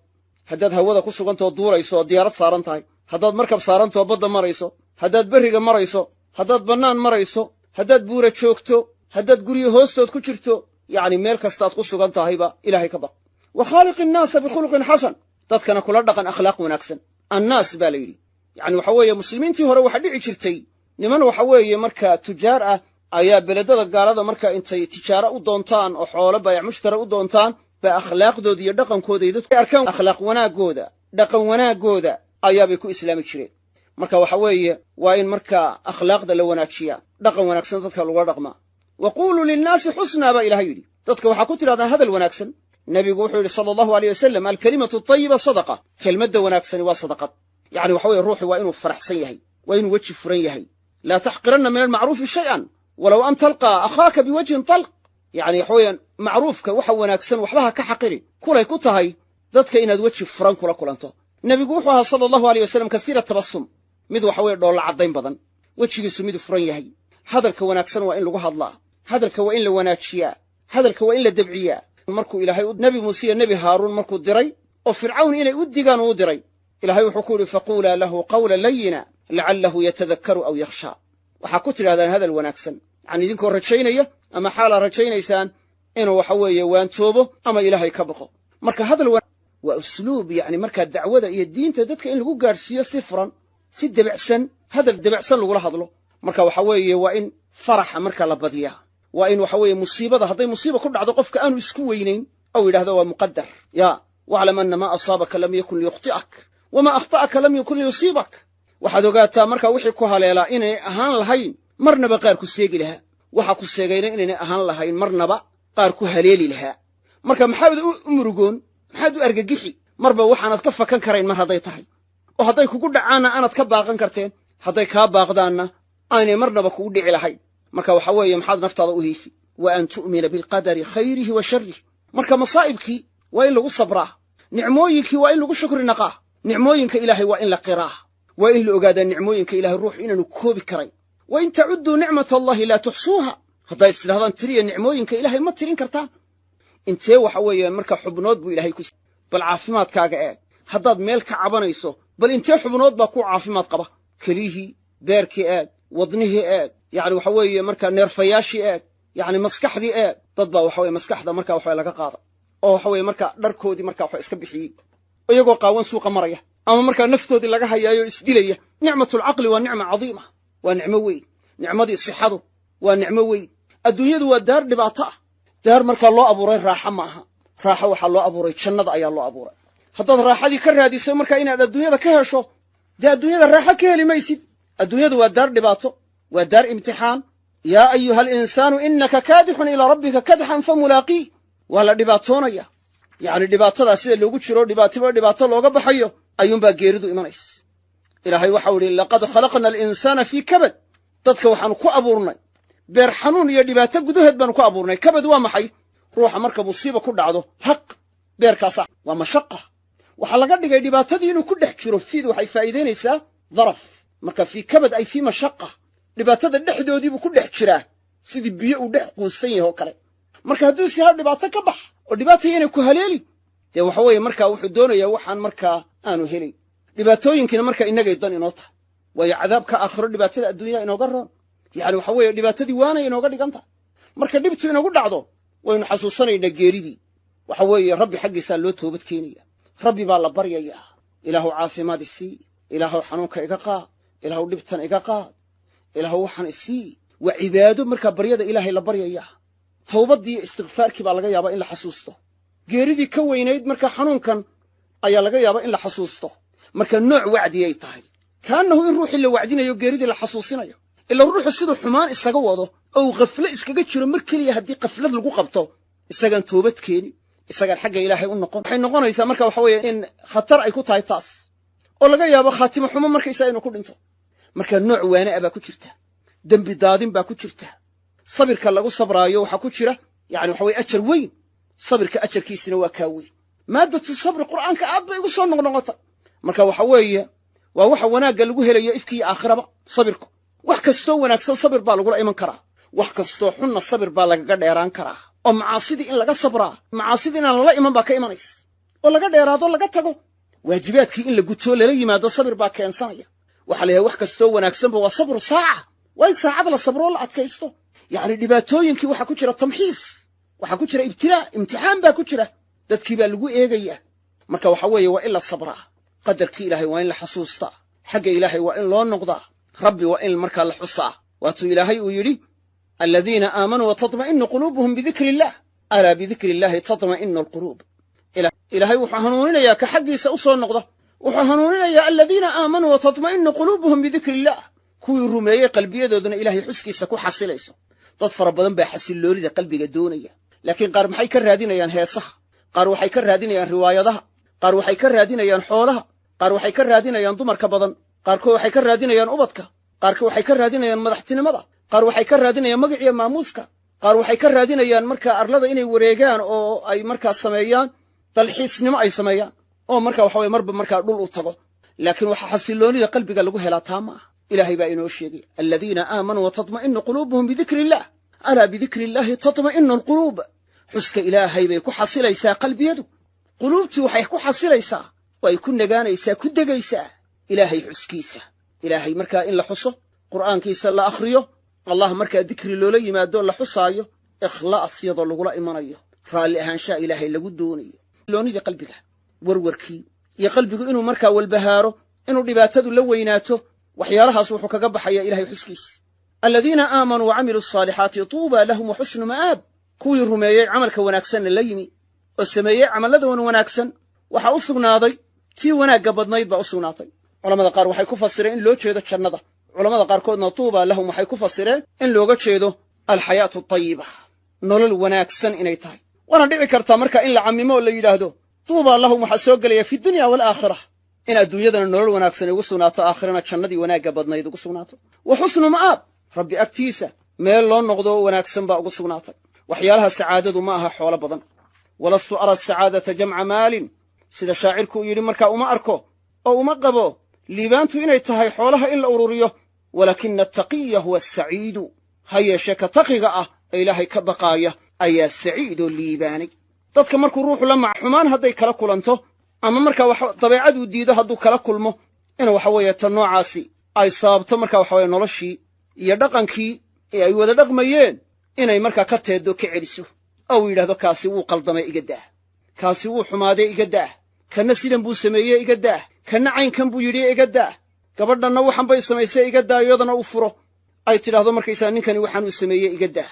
haddaad hawada ku sugantao duurayso oo diyaarad saaran tahay haddaad markab saarantao badda marayso haddaad berriga marayso haddaad bannaan marayso haddaad buura joogto haddaad guryo hoostood ku jirto yacni meel kastaad ku sugan tahayba ilaahay ka baq wa khaaliqi innaasa bikhuluqin xasan dadkana kula dhaqan akhlaaq wanaagsan annaas baa la yidhi yacni waxa weeye muslimiintii hore waxaa dhici jirtay niman waxa weeye markaa tujaar ah ayaa beledada gaalada markaa intay tijaaro u doontaan oo xoolo baayac mushtara u doontaan baa akhlaaqdooda iyo dhaqankooda iyo dadku arkaan akhlaaq wanaaggooda dhaqan wanaaggooda ayaabay ku islaami jireen marka waxa weeye waa in markaa akhlaaqda la wanaajiyaa dhaqan wanaagsan dadka lagula dhaqmaa wa quuluu linnaasi xusnaa baa ilahay yidhi dadka waxaa ku tidhahdaa hadal wanaagsan nebigu wuxuu yidhi sala allahu aleyh wasalam alkalimatu tayiba sadaqa kelmadda wanaagsani waa sadaqad yacni waxa weye ruuxi waa inuu faraxsan yahay waa inuu weji furan yahay laa taxqiranna min almacruufi shay'an walow an talqaa akhaaka biwajhin talq yacni waxa weeyaan macruufka waxa wanaagsan waxba ha ka xaqirin kulay ku tahay dadka inaad weji furan kula kulanto nebigu wuxuu ahaa sala allahu aleyh wasalam kasiira tabasum mid waxa weeye dhoolla caddayn badan wejigiisu miduu furan yahay hadalka wanaagsan waa in lagu hadlaa hadalka waa in la wanaajiyaa hadalka waa in la debciyaa markuu ilaahay nebi muuse iyo nebi haaruun markuu diray oo fircawn inay u digaan uu diray ilaahay wuxuu ku yidhi faquulaa lahu qawlan layina lacallahu yatadakkaru aw yakhshaa waxaa ku tidhahdaan hadal wanaagsan yacni idinkoo rajaynaya ama xaalaa rajaynaysaan inuu waxa weeye waantoobo ama ilaahay ka baqo marka hadal waa usluub yacni markaa dacwada iyo diinta dadka in lagu gaadhsiiyo si furan si debacsan hadal debacsan lagula hadlo marka waxa weeye waa in faraxa markaa la badiyaa waa in waxa weeye musiibada hadday musiiba ku dhacdo qofka aanu isku weynayn aw yidhahdo waa muqadar yaa waclam anna maa asaabaka lam yakun liyukhti'ak wamaa akhta'aka lam yakun liyusiibak waxaad ogaataa markaa wixii ku haleelaa inay ahaan lahayn marnaba qaar ku seegi lahaa waxa ku seegayna inaynay ahaan lahayn marnaba qaar ku haleeli lahaa marka maxaad u murugoon maxaad u argagixi marba waxaanad ka fakan karayn mar hadday tahay oo hadday kugu dhacaanna aanaad ka baaqan karteen hadday kaa baaqdaanna aynay marnaba kugu dhici lahayn marka waxa weeye maxaad naftaada u hiifi wa an tu'mina bilqadari khayrihi wa sharrih marka masaa'ibkii waa in lagu sabraa nicmooyinkii waa in lagu shukri naqaa nicmooyinka ilaahay waa in la qiraa waa in la ogaadaa nicmooyinka ilaahay ruux inaanu koobi karayn wa in tacudduu nicmata allahi laa tuxsuuha hadday istidhahdaan tiriya nicmooyinka ilaahay ma tirin kartaan intee waxa weeye marka xubnood buu ilaahay ku bal caafimaadkaaga eeg haddaad meel ka cabanayso bal intee xubnood baa ku caafimaad qaba kelihii beerkii eeg wadnihii eeg yacni waxa weeye markaa neerfayaashii eeg yacni maskaxdii eeg dad baa waxa weye maskaxda markaa waxaa laga qaada oo waxa weeye markaa dharkoodii markaa waxa iska bixiyey iyagoo qaawan suuqa maraya ama markaa naftoodii laga hayaayo isdilaya nicmatulcaqli waa nicma cadiima waa nicmo weyn nicmadii sixadu waa nicmo weyn adduunyadu waa daar dhibaato ah daar markaa loo abuuray raaxa ma aha raaxo waxaa loo abuuray jannada ayaa loo abuuray haddaad raaxadii ka raadiso markaa inaad adduunyada ka hesho dee adduunyada raaxo ka heli maysid adduunyadu waa daar dhibaato waa daar imtixaan yaa ayuha alinsaanu innaka kaadixun ilaa rabbika kadxan famulaaqiih waa la dhibaatoonaya yacni dhibaatadaa sida loogu jiro dhibaatiba dhibaato looga baxayo ayuunbaa geeridu imanaysa ilaahay waxau idhi laqad khalaqna alinsaana fii kabad dadka waxaanu ku abuurnay beer xanuun iyo dhibaato gudaheed baanu ku abuurnay kabad waa maxay ruuxa marka musiiba ku dhacdo haq beerkaasa waa mashaqa waxaa laga dhigay dhibaatadii inuu ku dhex jiro fiid waxay faa'iidaynaysaa daraf marka fii kabad ay fii mashaqa dhibaatada dhexdoodiibuu ku dhex jiraa sidii biyo uu dhex quusan yahay oo kale marka hadduu sihaa dhibaato ka bax oo dhibaataya inay ku haleeli dee waxa weeye markaa wuxuu doonayaa waxaan markaa aanu helin dhibaatooyinkiina markaa innagay dan inoo tahay waayo cadaabka aakhiro dhibaatada adduunyaha inooga roon yacni waxa weeye dhibaatadii waanay inooga dhigan tahay marka dhibtu inagu dhacdo waynu xasuusanaynaa geeridii waxa weeye rabbi xaggiisaa loo toobad keenaya rabbi baa la baryayaa ilaahu caafimaad isii ilaahu xanuunka iga qaad ilaahu dhibtan iga qaad ilaahu waxaan isii waa cibaado markaa baryada ilaahay la baryaya tawbadii istighfaarkii baa laga yaabaa in la xasuusto geeridii ka weynayd markaa xanuunkan ayaa laga yaabaa in la xasuusto marka nooc wacdi ay tahay kaanahu in ruuxii la wacdinayo geeridii la xasuusinayo ila ruuxu sidoo xumaan isaga wado oo qafla iskaga jiro mar kaliya hadii qaflad lagu qabto isagan toobad keeni isagan xagga ilaahay u noqon waxay noqonaysaa marka waxa weeye in khatar ay ku tahay taas oo laga yaabo khaatimo xumo markaysa inuu ku dhinto marka nooc waana aba ku jirta dambi daadin baa ku jirta sabirka lagu sabraayo waxa ku jira yaani waxa weeye ajar weyn sabirka ajarkiisina waa ka weyn maadatu sabr quraanka aad bay ugu soo noqnoqota marka waxa weeye waa waxa wanaaga lagu helayo ifkii aakhiraba sabirku wax kasto wanaagsan sabir baa lagu iman karaa wax kasto xunna sabir baa laga dheeraan karaa oo macaasidi in laga sabraa macaasidi in la iman baa ka imanays oo laga dheeraado laga tago waajibaadkii in la guto la yimaado sabir baa keensanaya waxa leeyahay wax kasto wanaagsan waa sabr saaca way saacad la sabro la adkaysto yaani dhibaatooyinkii waxa ku jira tamxiis waxa ku jira ibtilaa imtixaan baa ku jira dadkii baa lagu eegaya marka waxa weeye waa in la sabraa qadarkii ilaahay waa in la xasuusta xagga ilaahay waa in loo noqdaa rabbi waa in marka la xusaa waatu ilaahay uu yiri alladheena aamanu wa tatma'innu qulubuhum bi dhikrillah ala bi dhikrillah tatma'innu alqulub ilaahay wuxuu hanuuninayaa ka xaggiisa u soo noqda wuxuu hanuuninayaa alladheena aamanu wa tatma'innu qulubuhum bi dhikrillah kuwii rumeeyay qalbiyadoodana ilaahay xuskiisa ku xasilayso dad fara badan baa xasiloonida qalbiga doonaya laakiin qaar maxay ka raadinayaan heesaha qaar waxay ka raadinayaan riwaayadaha qaar waxay ka raadinayaan xoolaha qaar waxay ka raadinayaan dumarka badan qaarkood waxay ka raadinayaan ubadka qaarkood waxay ka raadinayaan madaxtinimada qaar waxay ka raadinayaan magac iyo maamuuska qaar waxay ka raadinayaan marka arlada inay wareegaan oo ay marka sameeyaan dalxiisnimo ay sameeyaan oo marka waxa way marba marka dhul u tago laakiin waxa xasiloonida qalbiga lagu helaa taama ilaahay baa inoo sheegay alladheena aamanu wa tatma'innu qulubuhum bi dhikrillah ala bi dhikrillah tatma'innu alqulub xuska ilaahay bay ku xasilaysaa qalbiyadu qulubtu waxay ku xasilaysaa way ku nagaanaysaa ku degaysaa ilaahay xuskiisa ilaahay marka in la xuso quraankiisa la akhriyo allah marka dhikri loola yimaado la xusaayo ikhlaas yado lagu la imanayo raali ahaansha ilaahay lagu doonayo loonida qalbiga warwarkii iyo qalbigu inuu marka walbahaaro inuu dhibaatadu la weynaato waxyaalahaas wuxuu kaga baxaya ilaahay xuskiisa alladheena aamanu wa amilus salihati tuuba lahum wa husnu ma'ab kuwii rumeeyay amalka wanaagsan la yimi oo sameeyay amalada wanaagsan waxa u sugnaaday tii wanaaga badnayd baa u sugnaatay culimada qaar waxay ku fasireen in loo jeedo jannada culimada qaar koodna tuuba lahum waxay ku fasireen in looga jeedo alxayaatu tayyiba nolol wanaagsan inay tahay wana dhici kartaa marka in la camimo la yiraahdo tuuba lahum waxa soo galaya fi dunya wal aakhirah in adduunyadana nolol wanaagsan ugu sugnaato aakhirana jannadii wanaaga badnayd ugu sugnaato wa husnu ma'ab rabbi agtiisa meel loo noqdo wanaagsan baa ugu sugnaatay waxyaalaha sacaadadu ma aha xoolo badan walastu ara sacaadata jam'a maalin sida shaacirku yiri marka uma arko oo uma qabo liibaantu inay tahay xoolaha in la ururiyo walakin at-taqiyya huwa as-sa'id hayesha ka taqiga ah ilaahay ka baqaaya ayaa saciido liibaanay dadka markuu ruuxu la xumaan haday kala kulanto ama marka wax dabeecadu diido haduu kala kulmo inuu waxa weeye tan noocaasi ay sababto marka waxa weeye noloshii iyo dhaqankii ee ay wada dhaqmayeen inay marka ka teedo ka celiso oo yiraahdo kaasi wuu qaldamay iga daa kaasi wuu xumaaday iga daa kana sidan buu sameeyay iga daa kana caynkan buu yiri iga daa gabadhana waxan bay samaysay iga daa iyadana u furo ay tiraahdo markaysa ninkani waxan uu sameeyay iga daa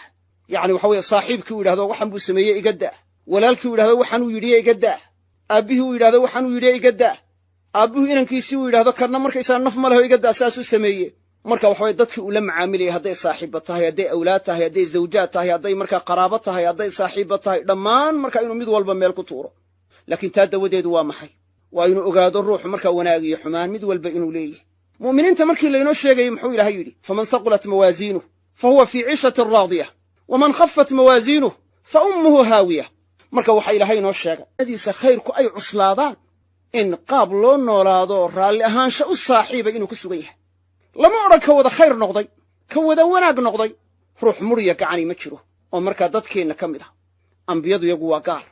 yaani waxa weeye saaxiibkii uu yiraahdo waxan buu sameeyay iga daa walaalkii uu yiraahdo waxan uu yiri iga daa aabihi uu yiraahdo waxan uu yiri iga daa aabuhu inankiisii uu yiraahdo kana markaysa naf ma laho iga daa saasuu sameeyay marka waxa way dadkii uu la macaamilay haday saaxiibo tahay haday awlaad tahay haday zawjaad tahay haday marka qaraabo tahay haday saaxiibo tahay dhamaan marka inuu mid walba meel ku tuuro laakiin taa dawadeedu waa maxay waa inuu ogaado ruuxu marka wanaag iyo xumaan mid walba inuu leeyahay muuminiinta markii leeyno sheegay muxuu ilaahay yiri faman saqulat mawazinuhu fahuwa fi 'ishatin radiyah waman khaffat mawazinuhu fa ummuhu hawiyah marka waxa ilaahay noo sheegay hadiisa khayrku ay cuslaadaan in qaab loo noolaado raali ahaansha u saaxiibay inuu ku sugan yahay lama oran ka wada khayr noqday ka wada wanaag noqday ruux muriya gacani ma jiro oo marka dadkeena kamid ah anbiyadu iyagu waa gaar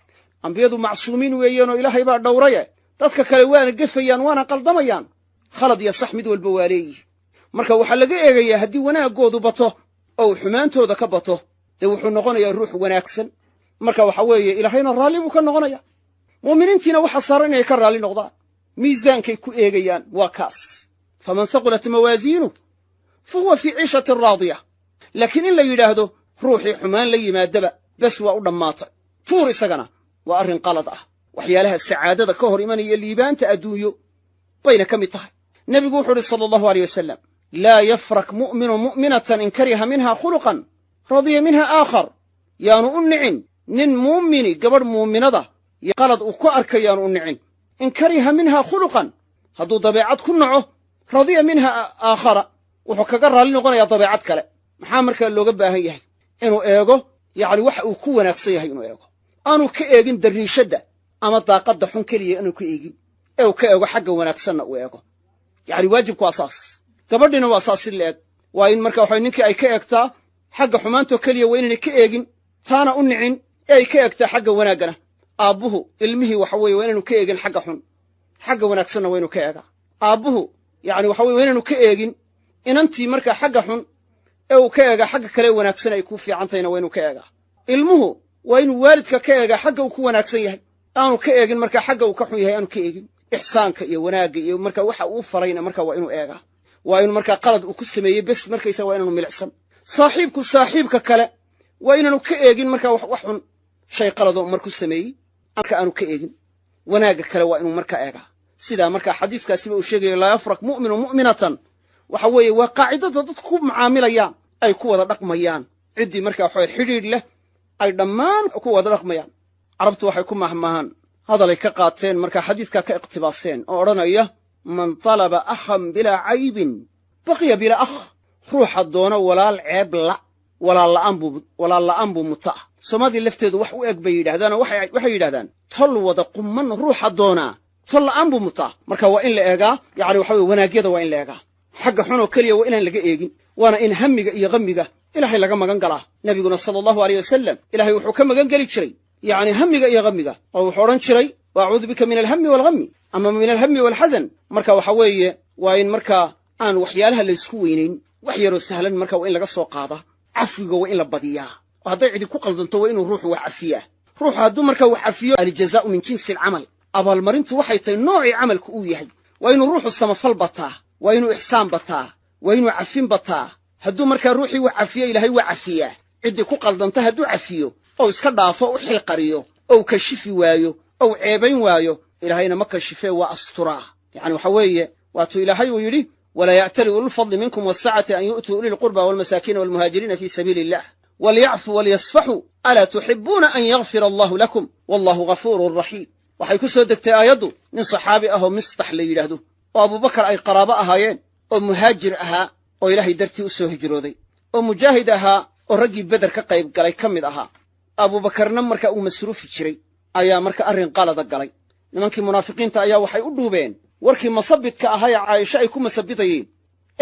anbiyadu macsuumiin weeyeen oo ilaahay baa dhowraye dadka kale waana gafayaan waana qaldamayaan khalad iyo sax mid walba waaleeyay marka waxa laga eegayaa hadii wanaagoodu bato oo xumaantooda ka bato dee wuxuu noqonayaa ruux wanaagsan marka waxa weeye ilaahayna raali buu ka noqonayaa muuminiintiina waxa saaran inay ka raali noqdaan miisaankay ku eegayaan waa kaas faman saqulat mawaasiinuh fahuwa fii ciishatin raadiya laakiin in la yidhaahdo ruuxii xumaan la yimaadaba bes waa u dhammaatay tuur isagana waa arrin qalad ah waxyaalaha sacaadada ka hor imanaya liibaanta adduunyo bayna ka mid tahay nebigu wuxuu uhi sala allahu aleyh wasalam laa yafrak mu'minu mu'minatan in kariha minha khuluqan radiya minha aakhar yaanu u nicin nin muumini gabadh muuminada qalad uu ku arkay yaanu u nicin in kariha minha khuluqan hadduu dabeecad ku naco radiya minha aakhara wuxuu kaga raalli noqonayaa dabeecad kale maxaa markaa looga baahan yahay inuu eego yacni waxa uu ku wanaagsan yahay inuu eego aanu ka eegin dariishadda ama daaqadda xun keliya inuu ka eegin ee uu ka eego xagga wanaagsanna uu eego yacni waajibku waa saas gabadhina waa saas si la eeg waa in marka waxa ninkii ay ka eegtaa xagga xumaantoo keliya waa inaynay ka eegin taana u nicin ee ay ka eegtaa xagga wanaaggana aabbuhu ilmihii waxa weeye waa inaanu ka eegin xagga xun xagga wanaagsanna waa inuu ka eegaa aabbuhu yacni waxa weye waa inaanu ka eegin inantii markaa xagga xun ee uu ka eegaa xagga kale wanaagsan ay ku fiicantahayna waa inuu ka eegaa ilmuhu waa inuu waalidka ka eegaa xagga uu ku wanaagsan yahay aanu ka eegin markaa xagga uu ka xun yahay aanu ka eegin ixsaanka iyo wanaagga iyo markaa waxa uu farayna markaa waa inuu eegaa waa inuu markaa qalad uu ku sameeyey bes markaysa waa inaanu milicsan saaxiibku saaxiibka kale waa inaanu ka eegin markaa wax xun shay qaladoo marku sameeyey marka aanu ka eegin wanaagga kale waa inuu markaa eegaa sidaa markaa xadiiskaasiba uu sheegaya laa yafrak mu'minu mu'minatan waxa weeye waa qaacidada dadku ku macaamilayaan ay ku wada dhaqmayaan ciddii markaa waxawe xidhiidh leh ay dhammaan ku wada dhaqmayaan carabtu waxay ku mahmahaan hadalay ka qaateen markaa xadiiskaa ka iqtibaaseen oo odhanaya man talaba akhan bilaa caybin baqiya bilaa akh ruuxa doona walaal ceeb la walaal la'aan buu muta ah soomaalii lafteedu wax u eg bay yidhahdaanoo waxay yidhahdaan tol wada qumman ruuxa doonaa tol la'aan buu mutaa marka waa in la eegaa yacni waxa weye wanaagyada waa in la eegaa xagga xunoo keliya waa inaan laga eegin waana in hamiga iyo hammiga ilaahay laga magan galaa nebiguna sala allahu aleyh wasalam ilaahay wuxuu ka magan geli jiray yacni hamiga iyo hammiga oo wuxuu odhan jiray waacuudu bika min alhammi waalhammi ama min alhammi waalxasan marka waxa weeye waa in markaa aan waxyaalaha laysku weynayn wax yaroo sahlan marka waa in laga soo qaadaa cafiga waa in la badiyaa oo hadday cidi ku qaldanto waa inuu ruuxu wax cafiyaa ruuxu hadduu markaa wax cafiyo aljazaa'u min jinsi alcamal abaalmarintu waxay tahay noocii camalku uu yahay waa inuu ruuxu samafal bataa waa inuu ixsaan bataa waa inuu cafin bataa hadduu markaa ruuxii wax cafiyo ilaahay waa cafiyaa ciddii ku qaldanta hadduu cafiyo ou iska dhaafo u xilqariyo ou kashifi waayo ou ceebayn waayo ilaahayna ma kashifee waa asturaa yacni waxa weeye waatuu ilaahay uu yidhi walaa ya'tali ululfadli minkum waasacati an yu'tuu uli lqurba waalmasaakiina waalmuhaajiriina fii sabiili illah walyacfuu walyasfaxuu alaa tuxibuuna an yakfira allahu lakum wallahu ghafuurun raxiim waxay ku soo degtay aayaddu nin saxaabi ahoo mistax la yidhaahdo oo abubakar ay qaraabo ahaayeen oo muhaajir ahaa oo ilaahay dartii u soo hijrooday oo mujaahid ahaa oo raggii beder ka qayb galay ka mid ahaa abuubakarna marka uu masruufi jiray ayaa marka arrin qalada galay nimankii munaafiqiinta ayaa waxay u dhuubeen warkii masabidka ahaa ee caaisho ay ku masabidayeen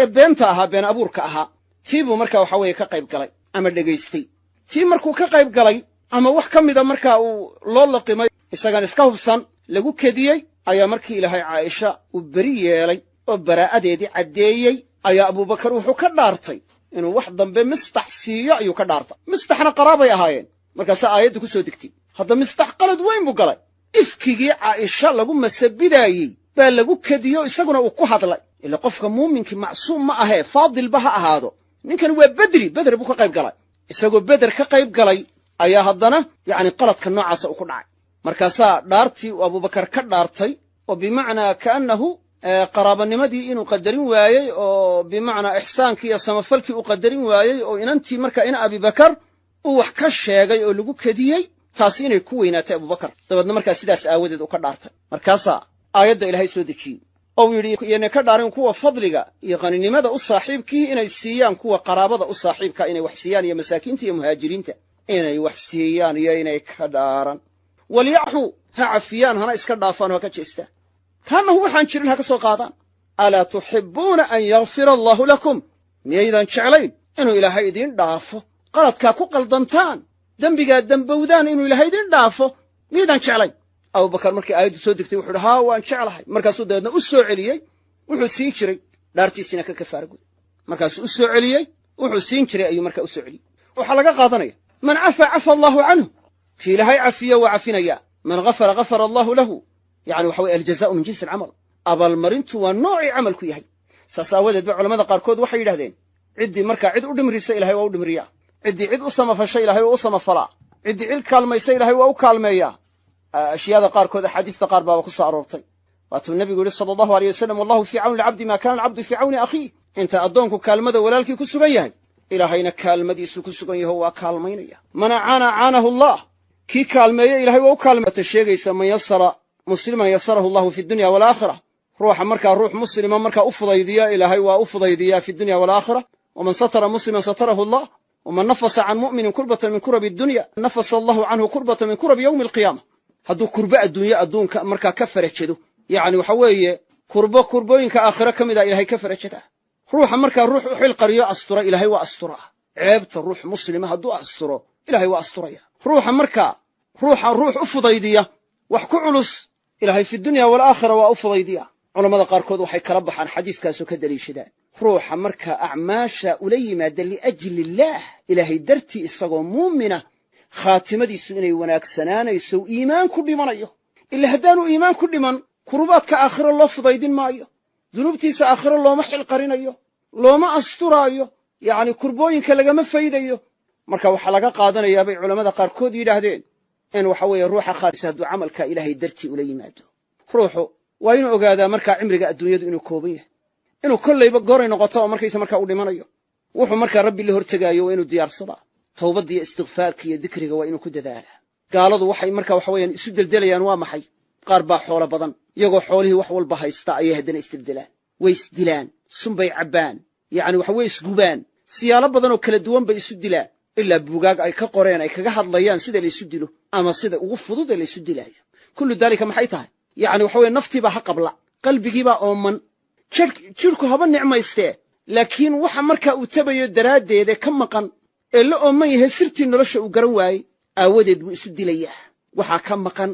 ee beenta ahaa been abuurka ahaa tii buu marka waxa weeye ka qayb galay ama dhegaystay tii markuu ka qayb galay ama wax ka mida markaa uu loo laqimay isagaan iska hubsan lagu kediyey ayaa markii ilaahay caaisha uu beri yeelay oo baraa'adeedii caddeeyey ayaa abuubakar wuxuu ka dhaartay inuu wax dambe mistax siiyo ayuu ka dhaartay mistaxna qaraabay ahaayeen markaasaa aayadda ku soo degtay hadda mistax qalad weyn buu galay ifkigii caaisha lagu masabidaayey baa lagu kediyo isaguna uu ku hadlay ila qofka muuminkii macsuum ma ahee faadilba ha ahaado ninkani waa beder buu ka qayb galay isagoo beder ka qayb galay ayaa haddana yacni qaladka noocaasa uu ku dhacay markaasaa dhaartii uu abuubakar ka dhaartay oo bimacnaa kaannahu qaraabanimadii inuu qadarin waayey oo bimacnaa ixsaankii iyo samafalkii uu qadarin waayey oo inantii markaa ina abibakar uu wax ka sheegay oo lagu kediyey taasi inay ku weynaatay abubakar dabeedna markaa sidaas aawadeed uu ka dhaartay markaasaa aayadda ilaahay soo dejiyey ou yidhi iyanay ka dhaarin kuwa fadliga iyo qaninimada u saaxiibkii inay siiyaan kuwa qaraabada u saaxiibka inay wax siiyaan iyo masaakiinta iyo muhaajiriinta inay wax siiyaan iyo inay ka dhaaran walyacfuu ha cafiyaan hana iska dhaafaan oo ha ka jeestaan kaannahu waxaan jirin ha ka soo qaadaan alaa tuxibbuuna an yakfira allaahu lakum miyaydan jeclayn inuu ilaahay idiin dhaafo qaladkaa ku qaldantaan dembigaa dembowdaan inuu ilaahay idiin dhaafo miyaydan jeclayn abubakar markii aayaddu soo degtay wuxuu idhi haa waan jeclahay markaasuu dabeedna u soo celiyey wuxuu siin jiray dhaartiisiina ka kafaara guday markaasuu u soo celiyey wuxuu siin jiray ayuu markaa u soo celiyey waxaa laga qaadanaya man cafaa cafa allaahu canhu kii ilaahay cafiyo waa cafinayaa man ghafara ghafara allaahu lahu yacni waxa weye aljazaa'u min jinsi alcamal abaalmarintu waa noocii camalku yahay saas aawadeed ba culamada qaarkood waxay yidhahdeen ciddii markaa cid u dhimrisa ilaahay waa u dhimriyaa ciddii cid u samafasha ilaahay waa u samafalaa ciddii cid kaalmaysa ilaahay waa u kaalmeeyaa ashyaada qaarkood axaadiista qaar baaba ku soo aroortay waatuu nebigu yidhi sala allahu aleyh wasalam wallahu fii cawni alcabdi maa kaana alcabdu fii cawni akhiih inta addoonku kaalmada walaalkii ku sugan yahay ilaahayna kaalmadiisu ku sugan yaho waa kaalmaynaya man acaana acaanahu allah kii kaalmeeye ilahay waa u kaalmata sheegaysa man yasara musliman yasarahu allahu fi dunya walaakhira ruuxa markaa ruux muslima markaa u fudaydiya ilaahay waa u fudaydiyaa fi dunya walaakhira waman satara musliman satarahu allah waman nafasa can mu'minin kurbatan min kurabi dunya nafasa allahu canhu kurbatan min kurabi yowmi alqiyaama hadduu kurbo adduunye adduunka markaa ka farajedo yacni waxa weeye kurbooyinka aakhiro ka mid a ilahay ka farajadaa ruuxa markaa ruux u xilqariyo astura ilaahay waa asturaa ceebta ruux muslima hadduu asturo ilahay waa asturaya ruuxa markaa ruux u fudaydiya wax ku culus ilaahay fi dunya walaakhira waa u fudaydiya culamada qaarkood waxay kala baxaan xadiiskaasoo ka daliishadaan ruuxa markaa acmaasha ula yimaada liajli illaah ilaahay dartii isagoo muumina khaatimadiisu inay wanaagsanaanayso iimaan ku dhimanayo ila haddaanu iimaan ku dhiman kurubaadka aakhiro loo fudaydin maayo dunuubtiisa aakhiro looma xilqarinayo looma asturaayo yacni kurbooyinka lagama faydayo marka waxaa laga qaadanayaa bay culammada qaarkood yidhaahdeen in waxa weeye ruuxa khaatisa hadduu camalka ilaahay dartii ula yimaado ruuxu waa inuu ogaadaa markaa cimriga adduunyadu inuu kooban yahay inuu kollayba goray noqoto oo markaysa markaa u dhimanayo wuxuu markaa rabbi la hortegaayo waa inuu diyaarsadaa towbaddiiyo istikfaarka iyo dikriga waa inuu ku dadaalaa gaaladu waxay markaa waxa weeyaan isu deldelayaan waa maxay qaar baa xoolo badan iyagoo xoolihii wax walba haysta ayay haddana isdeldelaan way isdilaan sunbay cabbaan yacni waxa way isgubaan siyaalo badan oo kala duwan bay isu dilaan ilaa buugaag ay ka qoreen ay kaga hadlayaan sida laysu dilo ama sida ugu fudud ee laysu dilaayo kullu daalika maxay tahay yacni waxa weye naftiibaa ha qabla qalbigiibaa ooman jidhku haba nicmaystee laakiin waxa markaa uu tabayo daraaddeede ka maqan ee la ooman yahay sirtii nolosha uu garan waayey aawadeed buu isu dilayaa waxaa ka maqan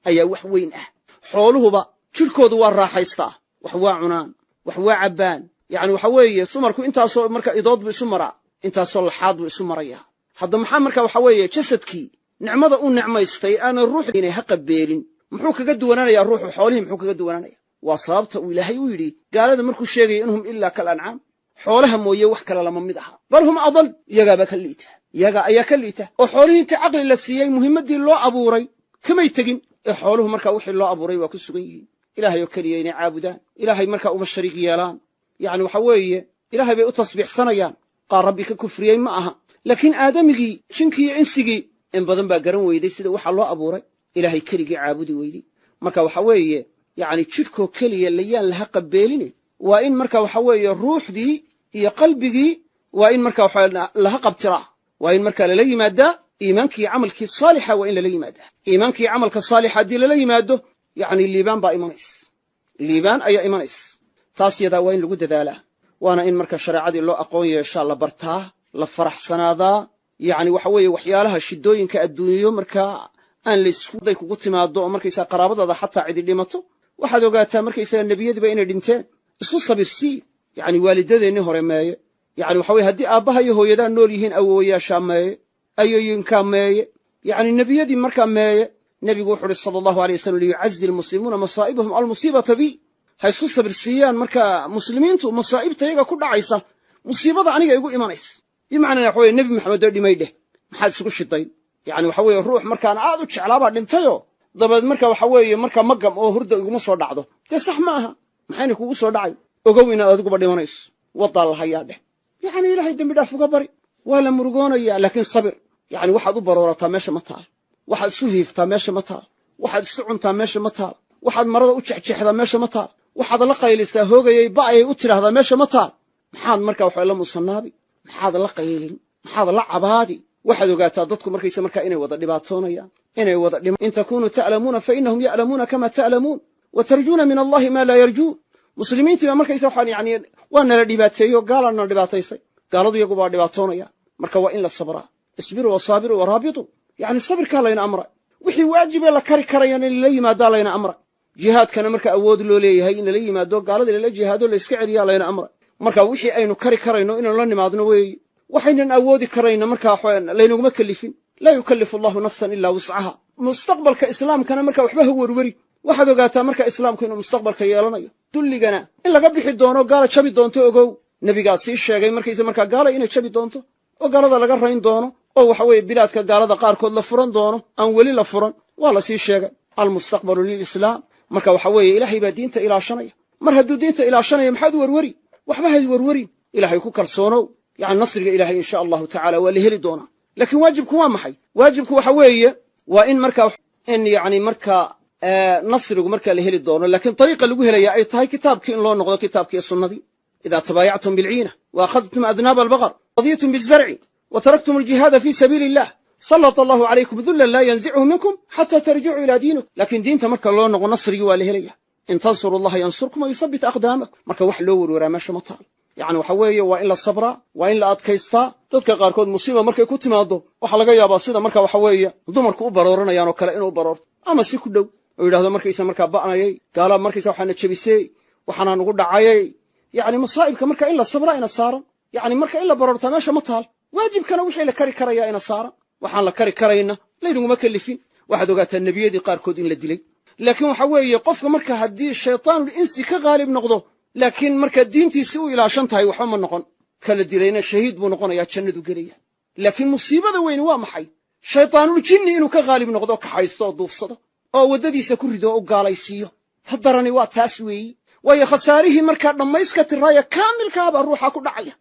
ayaa wax weyn ah xooluhuba jidhkoodu waa raaxaystaa wax waa cunaan wax waa cabbaan yacni waxa weeye sumarku intaasoo marka idood buu isu maraa intaasoo laxaad buu isu marayaa hadda maxaa marka waxa weeye jasadkii nicmada u nicmaystay aanay ruuxdii inay ha qabeelin muxuu kaga duwanaanayaa ruuxu xoolihii muxuu kaga duwanaanaya waa sababta uu ilaahay u yidhi gaalada markuu sheegaya inhum ilaa kal ancaam xoolaha mooye wax kale lama mid aha bal hum adal iyagaaba ka liita iyaga ayaa ka liita oo xoolihii intii caqli la siiyey muhimmaddii loo abuuray kamay tegin ee xooluhu markaa wixii loo abuuray waa ku sugan yihiin ilaahay oo keliya inay caabudaan ilaahay markaa uma shariig yeelaan yacni waxa weeye ilaahay bay u tasbiixsanayaan qaar rabbi ka kufriyey ma aha laakiin aadamigii jinkii iyo insigii in badan baa garan weyday sida waxaa loo abuuray ilaahay keligii caabudi weydey marka waxa weeye yacni jidhkoo keliya layaan laha qabeeline waa in marka waxa weeye ruuxdii iyo qalbigii waa in marka waxa laha qabtiraa waa in marka lala yimaadaa iimaankii camalkii saalixa waa in lala yimaadaa iimaankii camalka saalixa haddii lala yimaado yacni liibaan baa imanays liibaan ayaa imanays taas yadaa waa in lagu dadaalaa waana in marka shareecadii loo aqoon yeeshaa la bartaa la faraxsanaadaa yacni waxa weeye waxyaalaha shidooyinka adduunyo markaa aan layskuday kugu timaado oo markaysaa qaraabadaada xataa cidi dhimato waxaad ogaataa markaysaga nebiyadiiba inay dhinteen isku sabirsii yacni waalidadeennii hore meeye yacni waxa weye haddii aabbaha iyo hooyadaa nool yihiin awoowayaashaa meeye ayoyinkaa meeye yacni nebiyadii markaa meeye nebigu wuxu uhi sala allahu alay wasalam liyucazi almuslimuuna masaa'ibahum almusiibata bi ha isku sabirsiiyaan markaa muslimiintu masaa'ibta iyaga ku dhacaysa musiibada aniga igu imanaysa bimacnaa waxa weye nebi maxamed oo dhimay dheh maxaad isugu shidayn yacni waxa weeye ruux markaan aad u jeclaabaa dhintayoo dabeed marka waxa weeye markaa magam oo hurda iguma soo dhacdo dee sax ma aha maxayna kugu soo dhacay ogow inaad adiguba dhimanayso waddaa la hayaa dheh yacni ilaahay dembi dhaaf uga bari waa la murugoonayaa laakiin sabir yacni waxaad u baroorataa meesha ma taal waxaad isu hiiftaa meesha ma taal waxaad isu cuntaa meesha ma taal waxaad marada u jexjeexdaa meesha ma taal waxaad la qaylisaa hoogayay ba'ayay u tidhaahdaa meesha ma taal maxaad marka waxa la musannaabi maxaad la qaylin maxaad la cabaadi waxaad ogaataa dadku markaysa markaa inay wada dhibaatoonayaan inay wada in takunuu ta'lamuuna fa innahum ya'lamuuna kama ta'lamuun wa tarjuuna min allahi maa laa yarjuun muslimiintii baa markaysa waxaan yacni waa nala dhibaateeyo gaalaana dhibaataysay gaaladu iyagu baa dhibaatoonaya marka waa in la sabraa isbiruu wasaabiruu waraabituu yacni sabirkaa layna amray wixii waajibee la kari karayana in lala yimaadaa layna amray jihaadkana marka awood loo leeyahay in lala yimaado gaalada lala jihaado la iska celiyaa layna amray marka wixii aynu kari karayno inaynu la nimaadno weeye waxaynan awoodi karayna markaa laynaguma kellifin laa yukallifu allahu nafsan ilaa wuscaha mustaqbalka islaamkana markaa waxba ha werweri waxaad ogaataa marka islaamku inuu mustaqbalka yeelanayo dulligana in laga bixi doono gaala jabi doonto ogow nebigaa sii sheegay markaysa markaa gaala inay jabi doonto oo gaalada laga rayn doono oo waxa weeye bilaadka gaalada qaarkood la furan doono aan weli la furan waa la sii sheegay almustaqbalu lilislaam marka waxa weeye ilaahay baa diinta ilaashanaya mar hadduu diinta ilaashanayo maxaad werweri waxba hayd werwerin ilaahay ku kalsoonow yacni nasriga ilaahay insha allahu tacaala waa la heli doonaa laakiin waajibku waa maxay waajibku waxa weeye waa in markaa in yacni markaa nasrigu markaa la heli doono laakiin dariiqa lagu helaya ay tahay kitaabkii in loo noqdo kitaabkii sunnadii idaa tabaayactum bilciina wa akhadtum adnaaba albaqar radiitum bizarci wa taraktum aljihaada fii sabiili illah sallata allahu calaykum dullan laa yanzichu minkum xataa tarjicuu ilaa diinikum laakiin diinta marka loo noqo nasrigii waa la helaya in tansuru allaha yansurkum wa yusabbit aqdaamakum marka wax loo werweraa meesha ma taal yacni waxa weeye waa in la sabraa waa in la adkaystaa dadka qaarkood musiiba markay ku timaado waxaa laga yaabaa sida marka waxa weeye dumarku u barooranayaan oo kale inuu baroorto ama si ku dhow oo yidhahdo markaysa markaa ba'nayay gaala markaysa waxaana jebisey waxaana nugu dhacayay yacni masaa'ibka marka in la sabraa ina saaran yacni marka in la baroortaa meesha ma taal waajibkana wixii la kari karayaa ina saaran waxaan la kari karayna laynuguma kellifin waxaad ogaataa nebiyadii qaarkood in la dilay laakiin waxa weeye qofka marka haddii shaytaanul insi ka qaalib noqdo laakiin marka diintiisii u ilaashan tahay waxba ma noqon kala dilayna shahiid buu noqonayaa jannadu gelaya laakiin musiibada weyni waa maxay shaytaanul jinni inuu ka qaalib noqdo kaxaysto oo duufsado oo waddadiisa ku rido oo u gaalaysiiyo ta darani waa taas weeyi waayo khasaarihii markaa dhammayska tiraaya kaamilkaabaa ruuxa ku dhacaya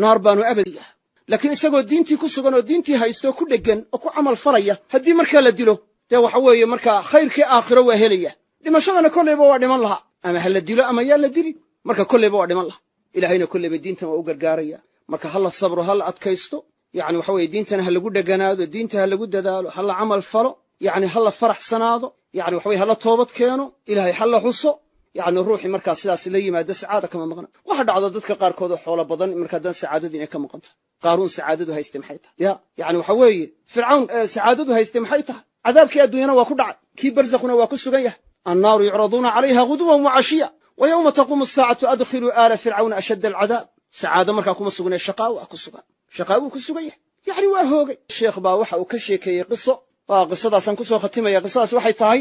naar baanu abadiya laakiin isagoo diintii ku sugan oo diintii haysto oo ku dheggan oo ku camal falaya haddii markaa la dilo dee waxa weeye markaa khayrkii aakhiro waa helaya dhimashadana kollayba waa dhiman laha ama ha la dilo ama yaa la dili marka kollayba waa dhiman laha ilaahayna kollayba diintan waa u gargaaraya marka ha la sabro ha la adkaysto yacni waxa weeye diintana ha lagu dheganaado diinta ha lagu dadaalo ha la camal falo yacni ha la faraxsanaado yacni waxa weye ha la toobad keeno ilaahay ha la xuso yacni ruuxii markaa sidaas la yimaado sacaada kama maqna waxa dhacdo dadka qaarkood oo xoolo badan markaa dan sacaadadii inay ka maqanta qaaruun sacaadadu haystay maxay tahay ya yacni waxa weeye fircawn sacaadadu haystay maxay tahay cadaabkii adduunyana waa ku dhacay kii barzakhuna waa ku sugan yahay annaaru yucraduuna calayha guduwan wa cashiya wa yowma taquumu asaacatu adkhiluu aala fircawna ashadda alcadaab sacaado markaa kuma sugnee shaqaa waa ku sugan shaqaa wuu ku sugan yahay yacni waa hoogay sheekh baa waxa uu ka sheekeeyey qiso waa qisadaasaan ku soo khatimaya qisadaas waxay tahay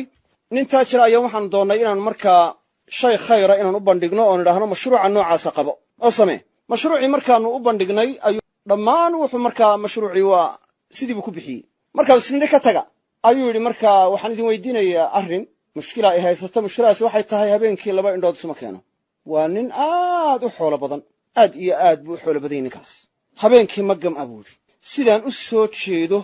nin taajira ayaa waxaan doonnay inaan markaa shay khayra inaan u bandhigno oon idhaahno mashruuca noocaasa qabo oo samee mashruucii markaannu u bandhignay ayuu dhammaan wuxuu markaa mashruucii waa sidii buu ku bixiyey markaa isnidhi ka taga ayuu yidhi markaa waxaan idin weydiinayaa arrin mushkila ay haysato mushkiladaas waxay tahay habeenkii laba indhood isuma keeno waa nin aad u xoolo badan aad iyo aad buu u xoolo badanyay ninkaas habeenkii ma gam'a buu yidhi sidaan u soo jeedo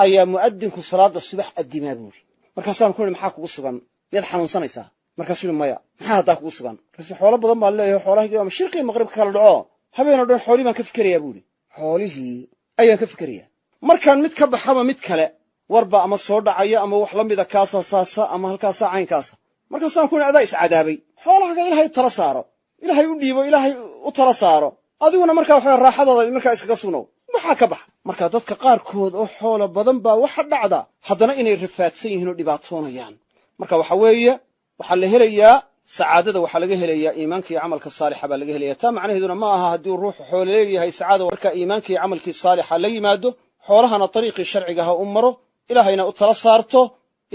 ayaa mu'adinku salaadda subax addimaa buu yidhi markaasaan ku yidhi maxaa kugu sugan miyaad xanuunsanaysaa markaasuu yidhi maya maxaa haddaa kugu sugan markaasuu xoolo badan baan leeyahay xoolahaygi waa mashriqii maqribka kala dhaco habeenoo dhan xoolihii baan ka fikerayaa buu yidhi xoolihii ayaan ka fikerayaa markaan mid ka baxaba mid kale warba ama soo dhacaya ama wax la mida kaasa saasa ama halkaasaa caynkaasa markaasaan ku yidhi adaa iscadaabay xoolahaga ilaahay tala saaro ilaahay u dhiibo ilaahay u tala saaro adiguna markaa waxaa raaxadaada markaa iskaga sugnow maxaa ka baxa markaa dadka qaarkood oo xoolo badan baa waxa dhacda haddana inay rafaadsan yihiin oo dhibaatoonayaan marka waxa weeye waxaa la helayaa sacaadada waxaa laga helayaa iimaanka iyo camalka saalixa baa laga helaya taa macnaheeduna ma aha haddii ruuxu xoolo leeyahay sacaada markaa iimaanka iyo camalkii saalixa la yimaado xoolahana dariiqii sharcigaha u maro ilaahayna u tala saarto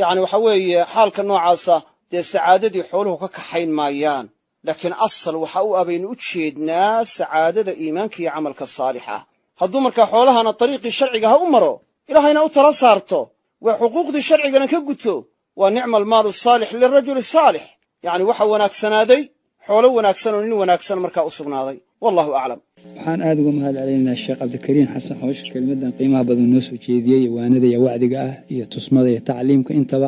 yacni waxa weeye xaalka noocaasa dee sacaadadii xooluhu ka kaxayn maayaan laakiin asal waxa u abaynu u jeednaa sacaadada iimaanka iyo camalka saalixa hadduu markaa xoolahana dariiqii sharcigaha u maro ilaahayna u tala saarto waa xuquuqdii sharcigana ka guto waa nicma almaalu saalix lirajuli saalix yacni waxa wanaagsanaaday xoolo wanaagsan oo nin wanaagsan markaa u sugnaaday wallahu aclam waxaan aad uga mahad celinaynaa sheekh cabdikariim xasan xoosh kelmaddan qiimaha badan noo soo jeediyey waanada iyo wacdiga ah iyo tusmada iyo tacliimka intaba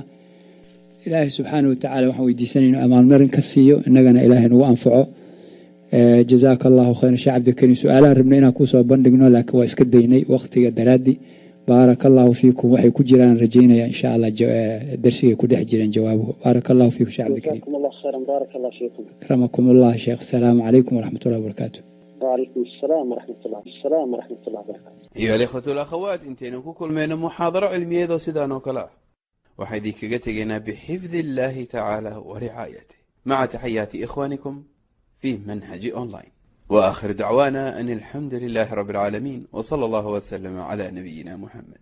ilaahay subxaana wa tacaala waxaan weydiisanayna amaalmarin ka siiyo innagana ilaahay nagu anfaco jazaaka allahu khayran sheekh cabdikariim su-aalaha rabna inaan kusoo bandhigno laakiin waa iska daynay waqtiga daraaddi baaraka allahu fiikum waxay ku jiraan rajaynaya insha allah darsigay ku dhex jireen jawaabuhu baaraka allahu fiikum sheekh cabdikariim akramakum allah sheekh asalaamu calaykum waraxmatullahi wabarakaatu وعليكم السلام ورحمة الله وبركاته أيها الإخوة والأخوات انتين كل من محاضرة علمية ذو سيدان وكلا وحيدي كجتنا بحفظ الله تعالى ورعايته مع تحيات إخوانكم في منهج أونلاين وآخر دعوانا أن الحمد لله رب العالمين وصلى الله وسلم على نبينا محمد.